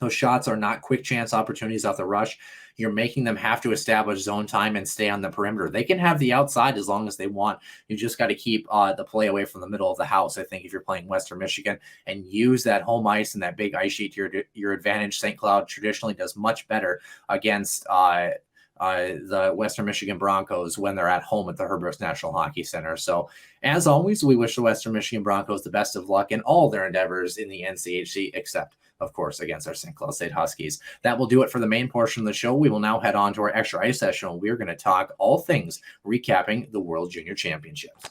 A: those shots are not quick chance opportunities off the rush. You're making them have to establish zone time and stay on the perimeter. They can have the outside as long as they want. You just got to keep the play away from the middle of the house, I think, if you're playing Western Michigan, and use that home ice and that big ice sheet to your advantage. St. Cloud traditionally does much better against the Western Michigan Broncos when they're at home at the Brooks National Hockey Center. So as always, we wish the Western Michigan Broncos the best of luck in all their endeavors in the NCHC, except of course, against our St. Cloud State Huskies. That will do it for the main portion of the show. We will now head on to our extra ice session. We're going to talk all things recapping the World Junior Championships.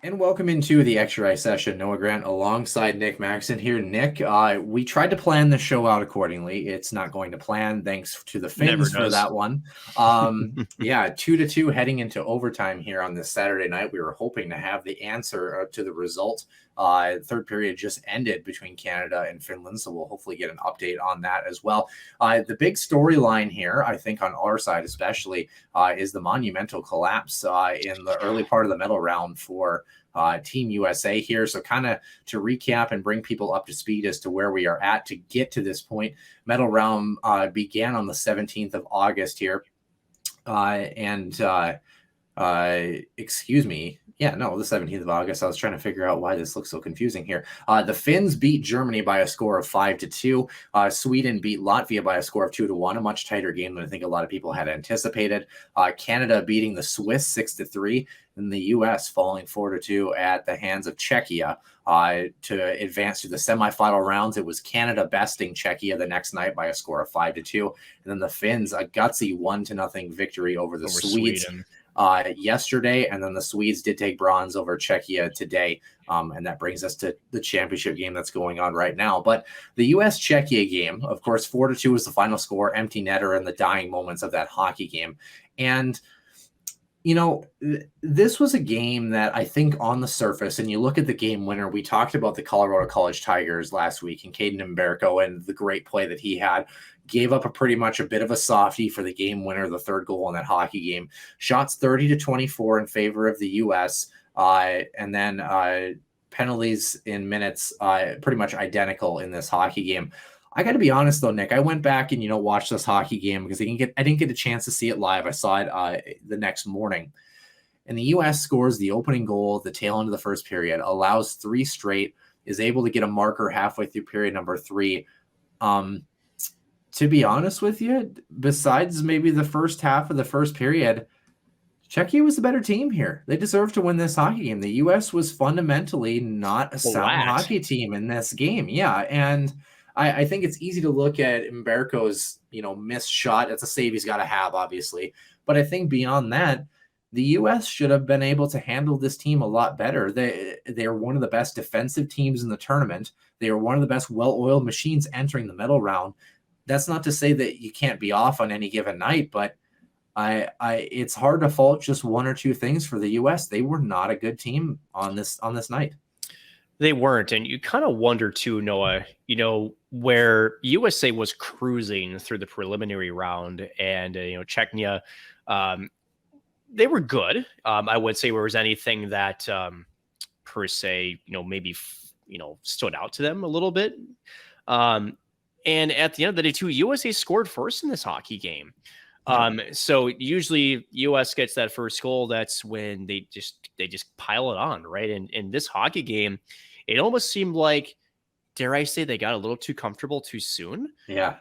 A: And welcome into the extra ice session. Noah Grant alongside Nick Maxon here. Nick, we tried to plan the show out accordingly. It's not going to plan, thanks to the Finns for that one. 2-2 heading into overtime here on this Saturday night. We were hoping to have the answer to the result. Third period just ended between Canada and Finland, so we'll hopefully get an update on that as well. The big storyline here, I think on our side especially, is the monumental collapse in the early part of the medal round for Team USA here. So kind of to recap and bring people up to speed as to where we are at to get to this point. Medal round began on the 17th of August here. The 17th of August. I was trying to figure out why this looks so confusing here. The Finns beat Germany by a score of 5-2. Sweden beat Latvia by a score of 2-1, a much tighter game than I think a lot of people had anticipated. Canada beating the Swiss 6-3, and the U.S. falling 4-2 at the hands of Czechia to advance to the semifinal rounds. It was Canada besting Czechia the next night by a score of 5-2, and then the Finns a gutsy 1-0 victory over the Swedes. Sweden. Yesterday, and then the Swedes did take bronze over Czechia today, and that brings us to the championship game that's going on right now. But the U.S.-Czechia game, of course, 4-2 was the final score, empty netter in the dying moments of that hockey game. And, this was a game that I think on the surface, and you look at the game winner, we talked about the Colorado College Tigers last week and Caden Mbereko and the great play that he had. Gave up pretty much a bit of a softie for the game winner, the third goal in that hockey game. Shots 30-24 in favor of the U.S., and then penalties in minutes pretty much identical in this hockey game. I got to be honest, though, Nick, I went back and, watched this hockey game because I didn't get a chance to see it live. I saw it the next morning. And the U.S. scores the opening goal at the tail end of the first period, allows 3 straight, is able to get a marker halfway through period number 3. To be honest with you, besides maybe the first half of the first period, Czechia was the better team here. They deserved to win this hockey game. The U.S. was fundamentally not a sound hockey team in this game. Yeah, and I think it's easy to look at Mbereko's, missed shot. It's a save he's got to have, obviously. But I think beyond that, the U.S. should have been able to handle this team a lot better. They are one of the best defensive teams in the tournament. They are one of the best well-oiled machines entering the medal round. That's not to say that you can't be off on any given night, but it's hard to fault just one or two things for the U.S. They were not a good team on this night.
E: They weren't, and you kind of wonder too, Noah, where USA was cruising through the preliminary round, and Czechia, they were good. I would say there was anything that per se, maybe stood out to them a little bit. And at the end of the day, too, USA scored first in this hockey game. So usually US gets that first goal. That's when they just pile it on, right? And in this hockey game, it almost seemed like, dare I say, they got a little too comfortable too soon.
A: Yeah.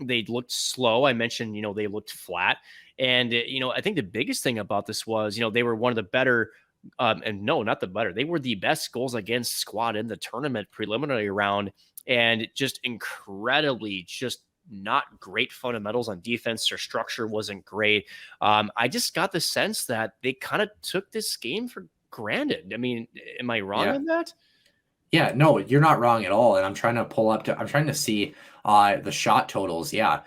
E: They looked slow. I mentioned, they looked flat. And, I think the biggest thing about this was, they were one of the better, and no, not the better. They were the best goals against squad in the tournament preliminary round, and just incredibly just not great fundamentals on defense. Their structure wasn't great. I just got the sense that they kind of took this game for granted. I mean, am I wrong on that?
A: Yeah, no, you're not wrong at all. And I'm trying to see the shot totals. Yeah.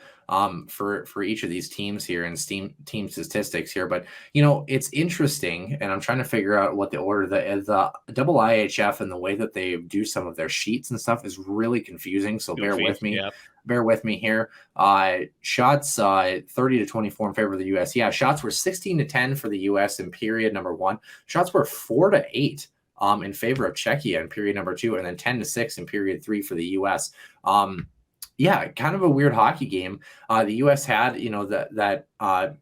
A: For each of these teams here and team statistics here, but it's interesting, and I'm trying to figure out what the order, the double IHF and the way that they do some of their sheets and stuff is really confusing. So bear with me. Yep. Bear with me here. Shots 30-24 in favor of the US. Yeah, shots were 16-10 for the US in period number 1. Shots were 4-8 in favor of Czechia in period number 2, and then 10-6 in period 3 for the US. Yeah, kind of a weird hockey game. The U.S. had, that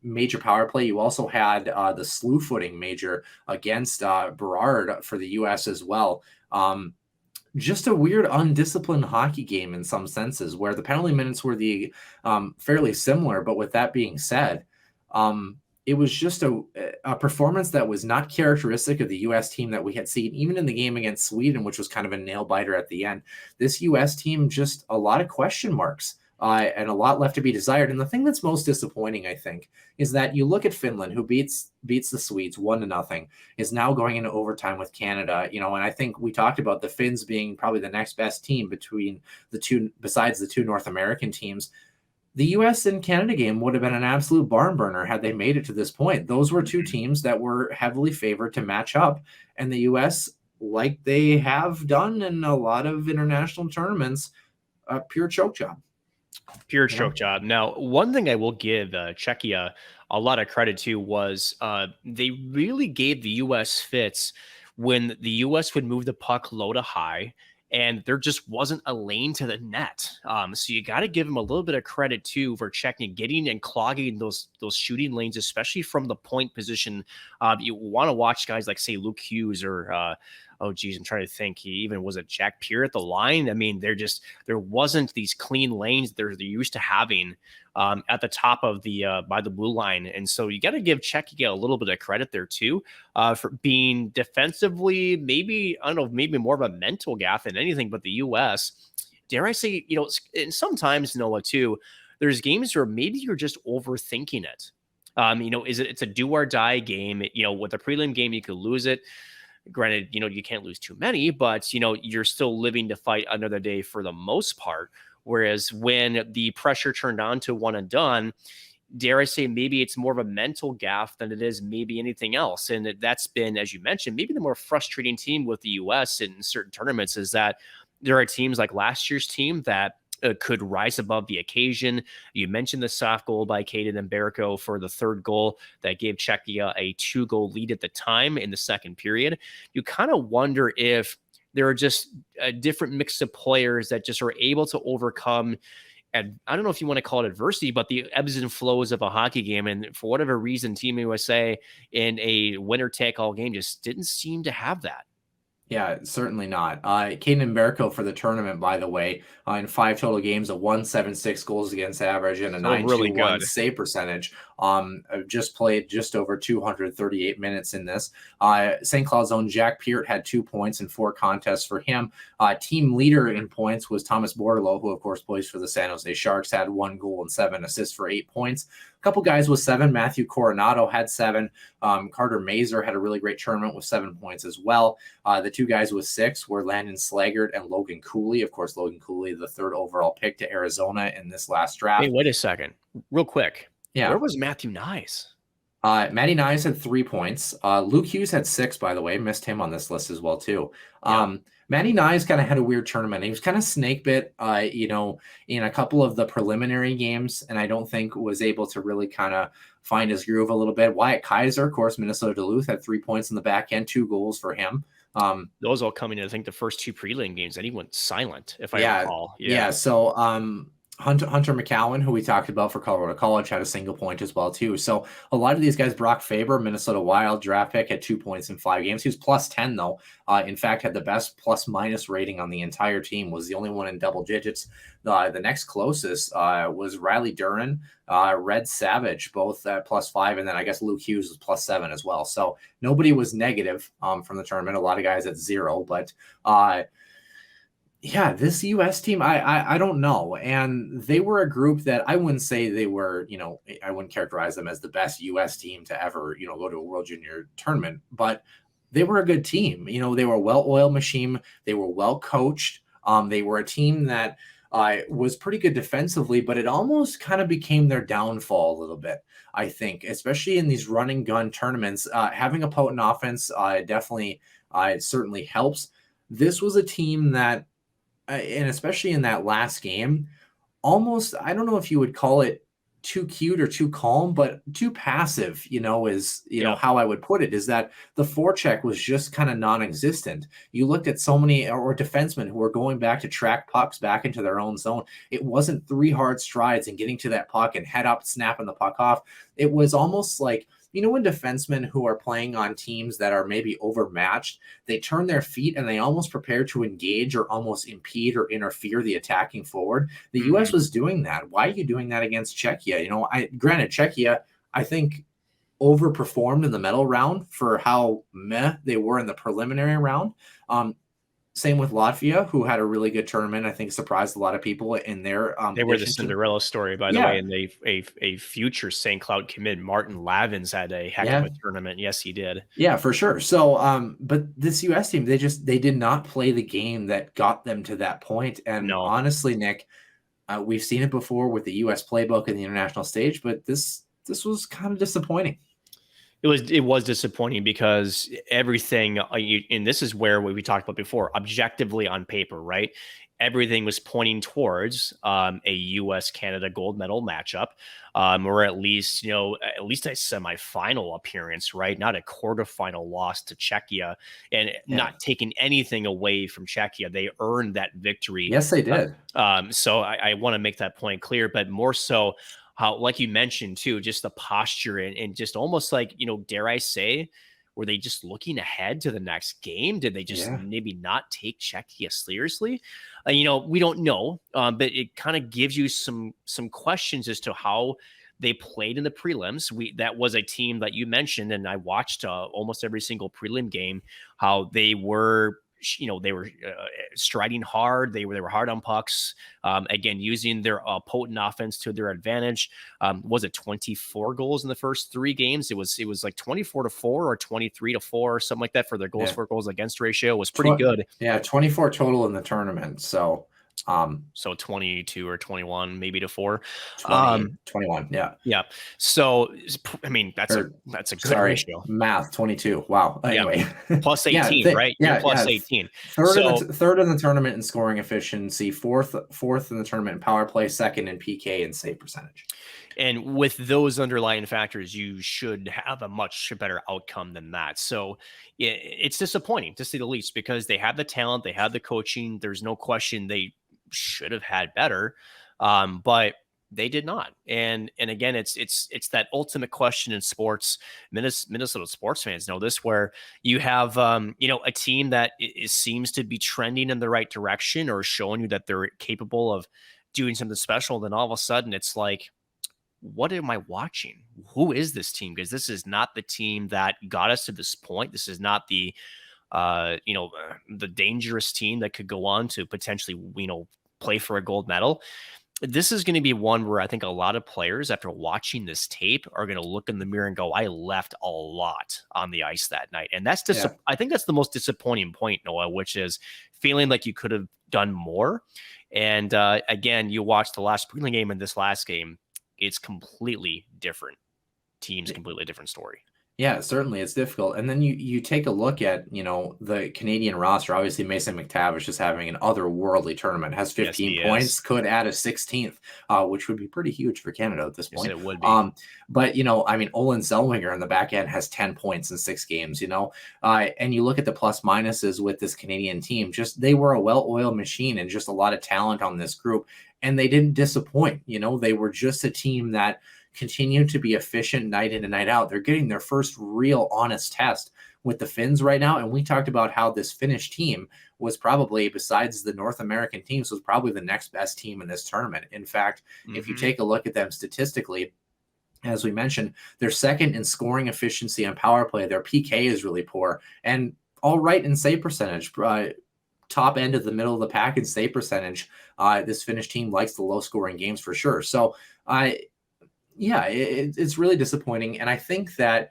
A: major power play. You also had the slew footing major against Berger for the U.S. as well. Just a weird, undisciplined hockey game in some senses, where the penalty minutes were the fairly similar. But with that being said, it was just a performance that was not characteristic of the U.S. team that we had seen, even in the game against Sweden, which was kind of a nail-biter at the end. This U.S. team, just a lot of question marks and a lot left to be desired. And the thing that's most disappointing, I think, is that you look at Finland, who beats the Swedes 1-0, is now going into overtime with Canada. And I think we talked about the Finns being probably the next best team between the two, besides the two North American teams. The U.S. and Canada game would have been an absolute barn burner had they made it to this point. Those were two teams that were heavily favored to match up, and the U.S., like they have done in a lot of international tournaments, a pure choke job.
E: Pure choke job. Now, one thing I will give Czechia a lot of credit to was they really gave the U.S. fits when the U.S. would move the puck low to high, and there just wasn't a lane to the net. So you got to give him a little bit of credit too for checking, getting and clogging those shooting lanes, especially from the point position. You want to watch guys like, say, Luke Hughes or I'm trying to think. He even was at Jack Peer at the line. I mean, there wasn't these clean lanes they're used to having at the top of the by the blue line. And so you got to give Czechia a little bit of credit there too for being defensively, maybe more of a mental gaffe than anything. But the U.S., dare I say, and sometimes, Noah, too, there's games where maybe you're just overthinking it. It's a do or die game. With a prelim game, you could lose it. Granted, you can't lose too many, but, you're still living to fight another day for the most part. Whereas when the pressure turned on to one and done, dare I say, maybe it's more of a mental gaffe than it is maybe anything else. And that's been, as you mentioned, maybe the more frustrating team with the U.S. in certain tournaments is that there are teams like last year's team that could rise above the occasion. You mentioned the soft goal by Caden and Berger for the third goal that gave Czechia a 2-goal lead at the time in the second period. You kind of wonder if there are just a different mix of players that just are able to overcome, and I don't know if you want to call it adversity, but the ebbs and flows of a hockey game. And for whatever reason, Team USA in a winner-take-all game just didn't seem to have that.
A: Yeah, certainly not. Caden and Berger for the tournament, by the way, in 5 total games, a 1.76 goals against average and a 9.21 save percentage. Just played just over 238 minutes in this. St. Cloud's own Jack Peart had 2 points in 4 contests for him. Team leader in points was Thomas Bordelot, who of course plays for the San Jose Sharks, had 1 goal and 7 assists for 8 points. A couple guys with 7. Matthew Coronado had 7. Carter Mazer had a really great tournament with 7 points as well. The 2 guys with 6 were Landon Slaggert and Logan Cooley. Of course, Logan Cooley, the 3rd overall pick to Arizona in this last draft.
E: Hey, wait a second. Real quick.
A: Yeah.
E: Where was Matthew Nyes?
A: Matty Nyes had 3 points. Luke Hughes had 6, by the way. Missed him on this list as well, too. Yeah. Matty Nyes kind of had a weird tournament. He was kind of snake bit, in a couple of the preliminary games, and I don't think was able to really kind of find his groove a little bit. Wyatt Kaiser, of course, Minnesota Duluth, had 3 points in the back end, 2 goals for him.
E: Those all coming in, I think the first 2 prelim games, and he went silent, if I recall.
A: Yeah. So Hunter Mcallen, who we talked about for Colorado College, had a single point as well too. So a lot of these guys, Brock Faber, Minnesota Wild draft pick, had 2 points in 5 games. He was plus 10 though. In fact, had the best plus minus rating on the entire team. Was the only one in double digits. The next closest was Riley Duran, Red Savage, both at plus 5, and then I guess Luke Hughes was plus 7 as well. So nobody was negative from the tournament. A lot of guys at 0, but yeah, this U.S. team, I don't know. And they were a group that I wouldn't say they were, I wouldn't characterize them as the best U.S. team to ever, go to a World Junior tournament, but they were a good team. They were a well-oiled machine. They were well coached. They were a team that was pretty good defensively, but it almost kind of became their downfall a little bit, I think, especially in these running gun tournaments. Having a potent offense definitely it certainly helps. This was a team that, and especially in that last game, almost, I don't know if you would call it too cute or too calm, but too passive, is, how I would put it, is that the forecheck was just kind of non-existent. You looked at so many or defensemen who were going back to track pucks back into their own zone. It wasn't 3 hard strides and getting to that puck and head up, snapping the puck off. It was almost like, when defensemen who are playing on teams that are maybe overmatched, they turn their feet and they almost prepare to engage or almost impede or interfere the attacking forward. The U.S. was doing that. Why are you doing that against Czechia? Granted, Czechia, I think, overperformed in the medal round for how meh they were in the preliminary round. Same with Latvia, who had a really good tournament. I think surprised a lot of people in their.
E: They were the Cinderella story, by the way, and a future St. Cloud commit, Martin Lavins, had a heck of a tournament. Yes, he did.
A: Yeah, for sure. So, but this U.S. team, they did not play the game that got them to that point. And honestly, Nick, we've seen it before with the U.S. playbook and the international stage, but this was kind of disappointing.
E: It was disappointing because everything, and this is where we talked about before, objectively on paper, right? Everything was pointing towards a U.S.-Canada gold medal matchup, or at least a semifinal appearance, right? Not a quarterfinal loss to Czechia, and not taking anything away from Czechia. They earned that victory.
A: Yes, they did.
E: So I want to make that point clear, but more so, how, like you mentioned too, just the posture and just almost like, dare I say, were they just looking ahead to the next game? Did they just maybe not take Czechia seriously? We don't know, but it kind of gives you some questions as to how they played in the prelims. That was a team that you mentioned, and I watched almost every single prelim game, how they were striding hard. They were hard on pucks. Again, using their potent offense to their advantage. Was it 24 goals in the first 3 games? It was like 24-4 or 23-4 or something like that for their goals for goals against ratio. It was pretty good.
A: Yeah, 24 total in the tournament. So
E: 22 or 21 maybe to 4.
A: 21. Yeah.
E: So I mean, that's a good ratio.
A: Math 22. Wow. Anyway,
E: plus 18, right? You're plus 18.
A: Third in the tournament in scoring efficiency, fourth in the tournament in power play, second in PK and save percentage.
E: And with those underlying factors, you should have a much better outcome than that. So it's disappointing, to say the least, because they have the talent, they have the coaching. There's no question they should have had better, but they did not. And again, it's that ultimate question in sports. Minnesota sports fans know this, where you have a team that seems to be trending in the right direction or showing you that they're capable of doing something special. Then all of a sudden, it's like, what am I watching? Who is this team? Because this is not the team that got us to this point. This is not the dangerous team that could go on to potentially, play for a gold medal. This is going to be one where I think a lot of players, after watching this tape, are going to look in the mirror and go, I left a lot on the ice that night. And that's I think that's the most disappointing point, Noah, which is feeling like you could have done more. And again, you watch the last prelim game and this last game, it's completely different. Team's completely different story.
A: Yeah, certainly it's difficult. And then you take a look at, the Canadian roster. Obviously, Mason McTavish is having an otherworldly tournament, has 15 points, could add a 16th, which would be pretty huge for Canada at this point.
E: Yes, it would be.
A: But, Olin Zellweger in the back end has 10 points in 6 games, and you look at the plus minuses with this Canadian team, just they were a well-oiled machine and just a lot of talent on this group. And they didn't disappoint. They were just a team that continue to be efficient night in and night out. They're getting their first real honest test with the Finns right now. And we talked about how this Finnish team was probably, besides the North American teams, was probably the next best team in this tournament. In fact, if you take a look at them statistically, as we mentioned, they're second in scoring efficiency on power play. Their PK is really poor and all right in save percentage. Top end of the middle of the pack in save percentage. This Finnish team likes the low scoring games for sure. So it's really disappointing. And I think that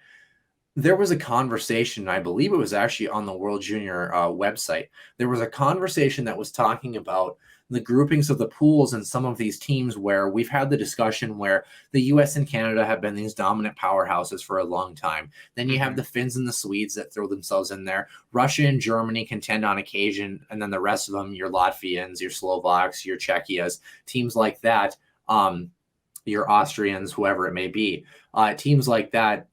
A: there was a conversation, I believe it was actually on the World Junior website. There was a conversation that was talking about the groupings of the pools and some of these teams where we've had the discussion where the US and Canada have been these dominant powerhouses for a long time. Then you have the Finns and the Swedes that throw themselves in there. Russia and Germany contend on occasion. And then the rest of them, your Latvians, your Slovaks, your Czechias, teams like that. Your Austrians, whoever it may be, teams like that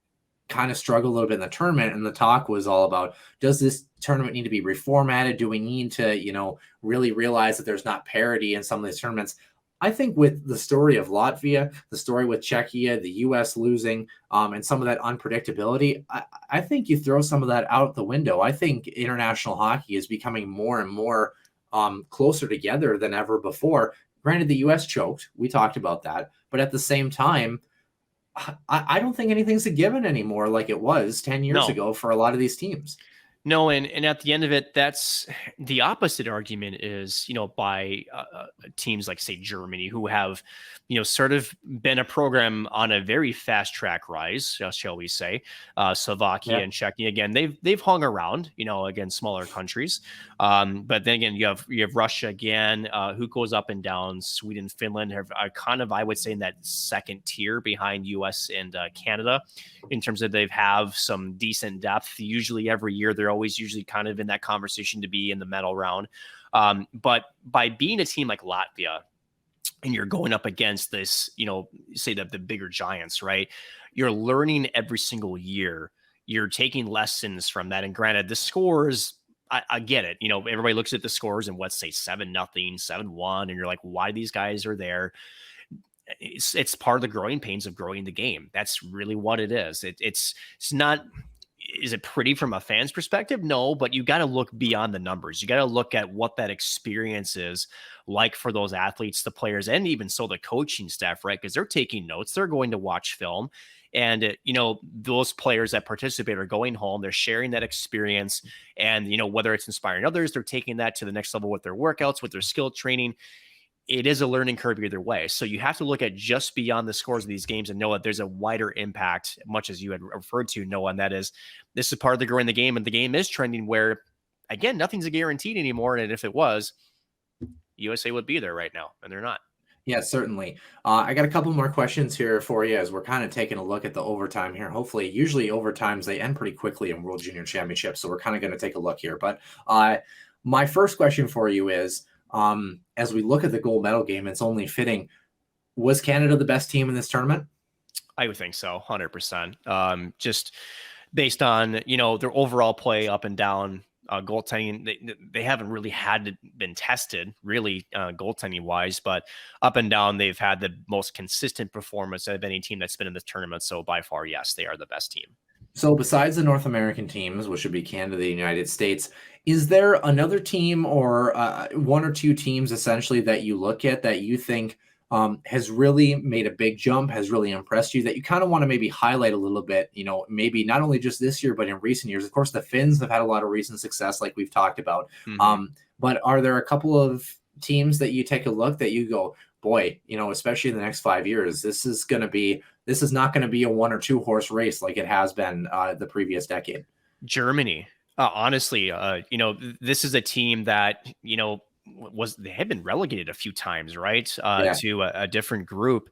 A: kind of struggle a little bit in the tournament. And the talk was all about, does this tournament need to be reformatted? Do we need to, really realize that there's not parity in some of these tournaments? I think with the story of Latvia, the story with Czechia, the U.S. losing, and some of that unpredictability, I think you throw some of that out the window. I think international hockey is becoming more and more closer together than ever before. Granted, the U.S. choked. We talked about that. But at the same time, I don't think anything's a given anymore like it was 10 years ago for a lot of these teams.
E: No, and at the end of it, that's the opposite argument is, by teams like, say, Germany, who have, sort of been a program on a very fast track rise, shall we say. Slovakia and Czechia, again, they've hung around, against smaller countries. But then again, you have Russia again, who goes up and down. Sweden, Finland are kind of, I would say, in that second tier behind US and Canada in terms of they have some decent depth. Usually every year they're always usually kind of in that conversation to be in the medal round. But by being a team like Latvia and you're going up against this, say the bigger giants, right? You're learning every single year. You're taking lessons from that. And granted, the scores, I get it. Everybody looks at the scores and let's say 7-0, 7-1. And you're like, why these guys are there? It's part of the growing pains of growing the game. That's really what it is. It's not. Is it pretty from a fan's perspective? No, but you got to look beyond the numbers. You got to look at what that experience is like for those athletes, the players, and even so the coaching staff, right? Because they're taking notes, they're going to watch film, and those players that participate are going home, they're sharing that experience, and whether it's inspiring others, they're taking that to the next level with their workouts, with their skill training. It is a learning curve either way. So you have to look at just beyond the scores of these games and know that there's a wider impact, much as you had referred to, Noah, and that is this is part of the growing the game, and the game is trending where, again, nothing's a guaranteed anymore. And if it was, USA would be there right now, and they're not.
A: Yeah, certainly. I got a couple more questions here for you as we're kind of taking a look at the overtime here. Hopefully, usually overtimes, they end pretty quickly in World Junior Championships. So we're kind of going to take a look here. But my first question for you is, as we look at the gold medal game, it's only fitting. Was Canada the best team in this tournament?
E: I would think so, 100%. Just based on, their overall play up and down, goaltending, they haven't really been tested really goaltending wise, but up and down, they've had the most consistent performance of any team that's been in this tournament. So by far, yes, they are the best team.
A: So besides the North American teams, which would be Canada, the United States, is there another team or one or two teams essentially that you look at that you think has really made a big jump, has really impressed you, that you kind of want to maybe highlight a little bit, maybe not only just this year, but in recent years? Of course, the Finns have had a lot of recent success like we've talked about. But are there a couple of teams that you take a look that you go, boy, especially in the next 5 years, this is not going to be a 1 or 2 horse race like it has been the previous decade?
E: Germany. Honestly, this is a team that, they had been relegated a few times, right? To a different group.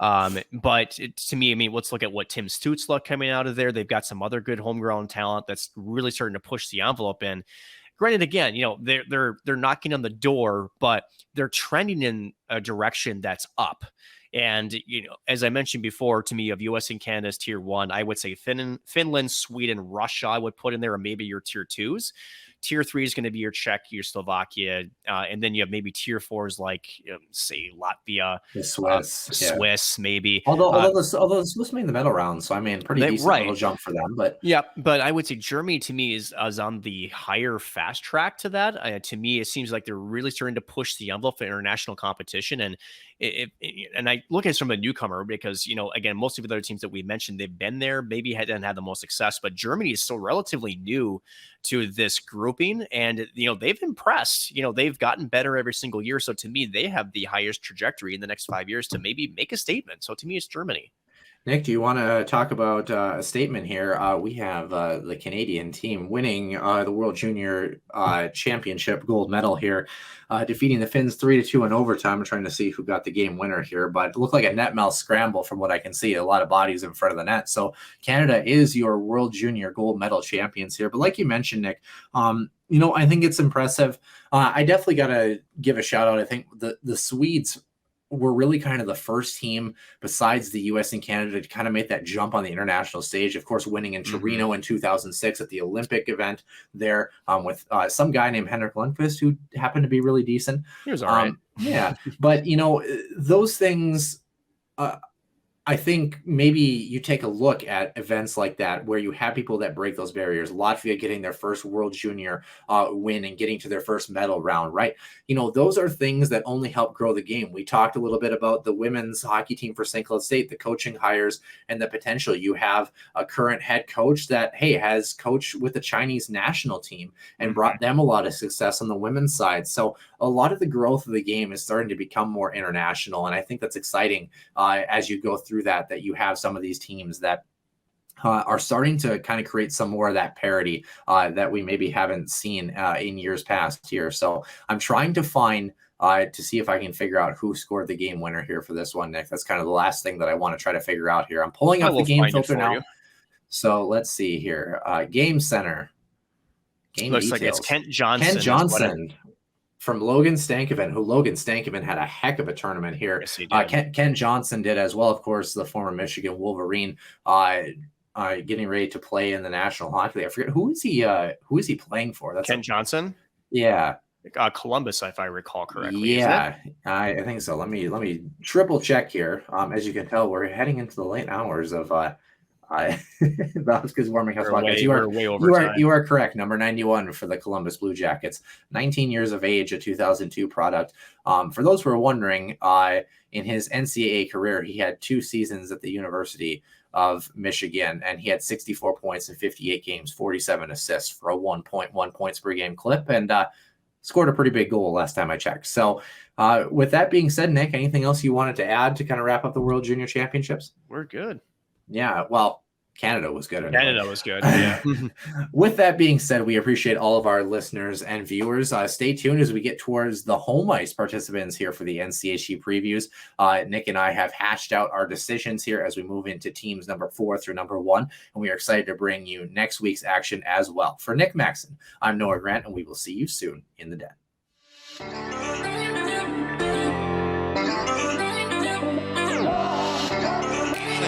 E: But to me, I mean, let's look at what Tim Stützle coming out of there. They've got some other good homegrown talent that's really starting to push the envelope in. Granted, again, they're knocking on the door, but they're trending in a direction that's up. And, as I mentioned before, to me, of U.S. and Canada's tier 1, I would say Finland, Sweden, Russia, I would put in there, or maybe your tier 2s. Tier 3 is going to be your Czech, your Slovakia, and then you have maybe tier 4s like, say, Latvia,
A: the Swiss,
E: maybe.
A: Although the Swiss made the medal round, so I mean, pretty decent little jump for them. But
E: but I would say Germany to me is on the higher fast track to that. To me, it seems like they're really starting to push the envelope for international competition, and and I look at it from a newcomer because, again, most of the other teams that we mentioned, they've been there, maybe hadn't had the most success, but Germany is still relatively new to this grouping. And, they've impressed, they've gotten better every single year. So to me, they have the highest trajectory in the next 5 years to maybe make a statement. So to me, it's Germany.
A: Nick, do you want to talk about a statement here? We have the Canadian team winning the World Junior Championship gold medal here, defeating the Finns 3-2 in overtime. I'm trying to see who got the game winner here, but it looked like a net mouth scramble from what I can see. A lot of bodies in front of the net. So Canada is your World Junior gold medal champions here. But like you mentioned, Nick, I think it's impressive. I definitely got to give a shout out. I think the Swedes were really kind of the first team besides the U.S. and Canada to kind of make that jump on the international stage. Of course, winning in Torino in 2006 at the Olympic event there with some guy named Henrik Lundqvist who happened to be really decent.
E: He was all right.
A: Yeah, but those things. I think maybe you take a look at events like that where you have people that break those barriers. Latvia getting their first World Junior win and getting to their first medal round, right? Those are things that only help grow the game. We talked a little bit about the women's hockey team for St. Cloud State, the coaching hires and the potential. You have a current head coach that, has coached with the Chinese national team and brought them a lot of success on the women's side. So a lot of the growth of the game is starting to become more international. And I think that's exciting as you go through that you have some of these teams that are starting to kind of create some more of that parity that we maybe haven't seen in years past here. So I'm trying to find to see if I can figure out who scored the game winner here for this one, Nick. That's kind of the last thing that I want to try to figure out here. I'm pulling up the game filter now. So let's see here. Game Center. Game
E: Looks
A: details.
E: Like it's Kent Johnson.
A: Kent Johnson. From Logan Stankoven, who Logan Stankoven had a heck of a tournament here.
E: Yes, he did.
A: Ken Johnson did as well, of course, the former Michigan Wolverine, getting ready to play in the National Hockey League. I forget who is he playing for? That's
E: Ken Johnson.
A: Yeah,
E: Columbus, if I recall correctly.
A: Yeah, I think so. Let me triple check here. As you can tell, we're heading into the late hours of the Huskies Warming House podcast. You are correct. Number 91 for the Columbus Blue Jackets, 19 years of age, a 2002 product. For those who are wondering, in his NCAA career, he had 2 seasons at the University of Michigan, and he had 64 points in 58 games, 47 assists for a 1.1 points per game clip, and scored a pretty big goal last time I checked. So with that being said, Nick, anything else you wanted to add to kind of wrap up the World Junior Championships?
E: We're good.
A: Yeah, well, Canada was good.
E: Canada was good. Yeah.
A: With that being said, we appreciate all of our listeners and viewers. Stay tuned as we get towards the home ice participants here for the NCHC previews. Nick and I have hashed out our decisions here as we move into teams number 4 through number 1, and we are excited to bring you next week's action as well. For Nick Maxon, I'm Noah Grant, and we will see you soon in the den.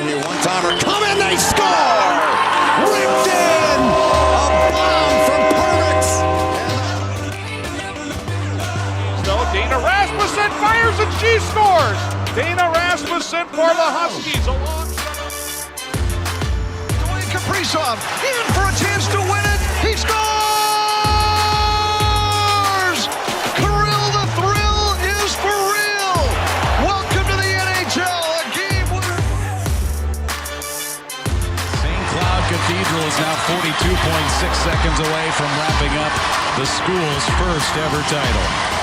B: One-timer coming, they score! Ripped in! A bomb from Burch!
C: So Dana Rasmussen fires and she scores! Dana Rasmussen for the Huskies
B: Dwayne Kaprizov in for a chance to win it! He scores! Kirill the Thrill is for real! Welcome to the NHL!
D: Cathedral is now 42.6 seconds away from wrapping up the school's first ever title.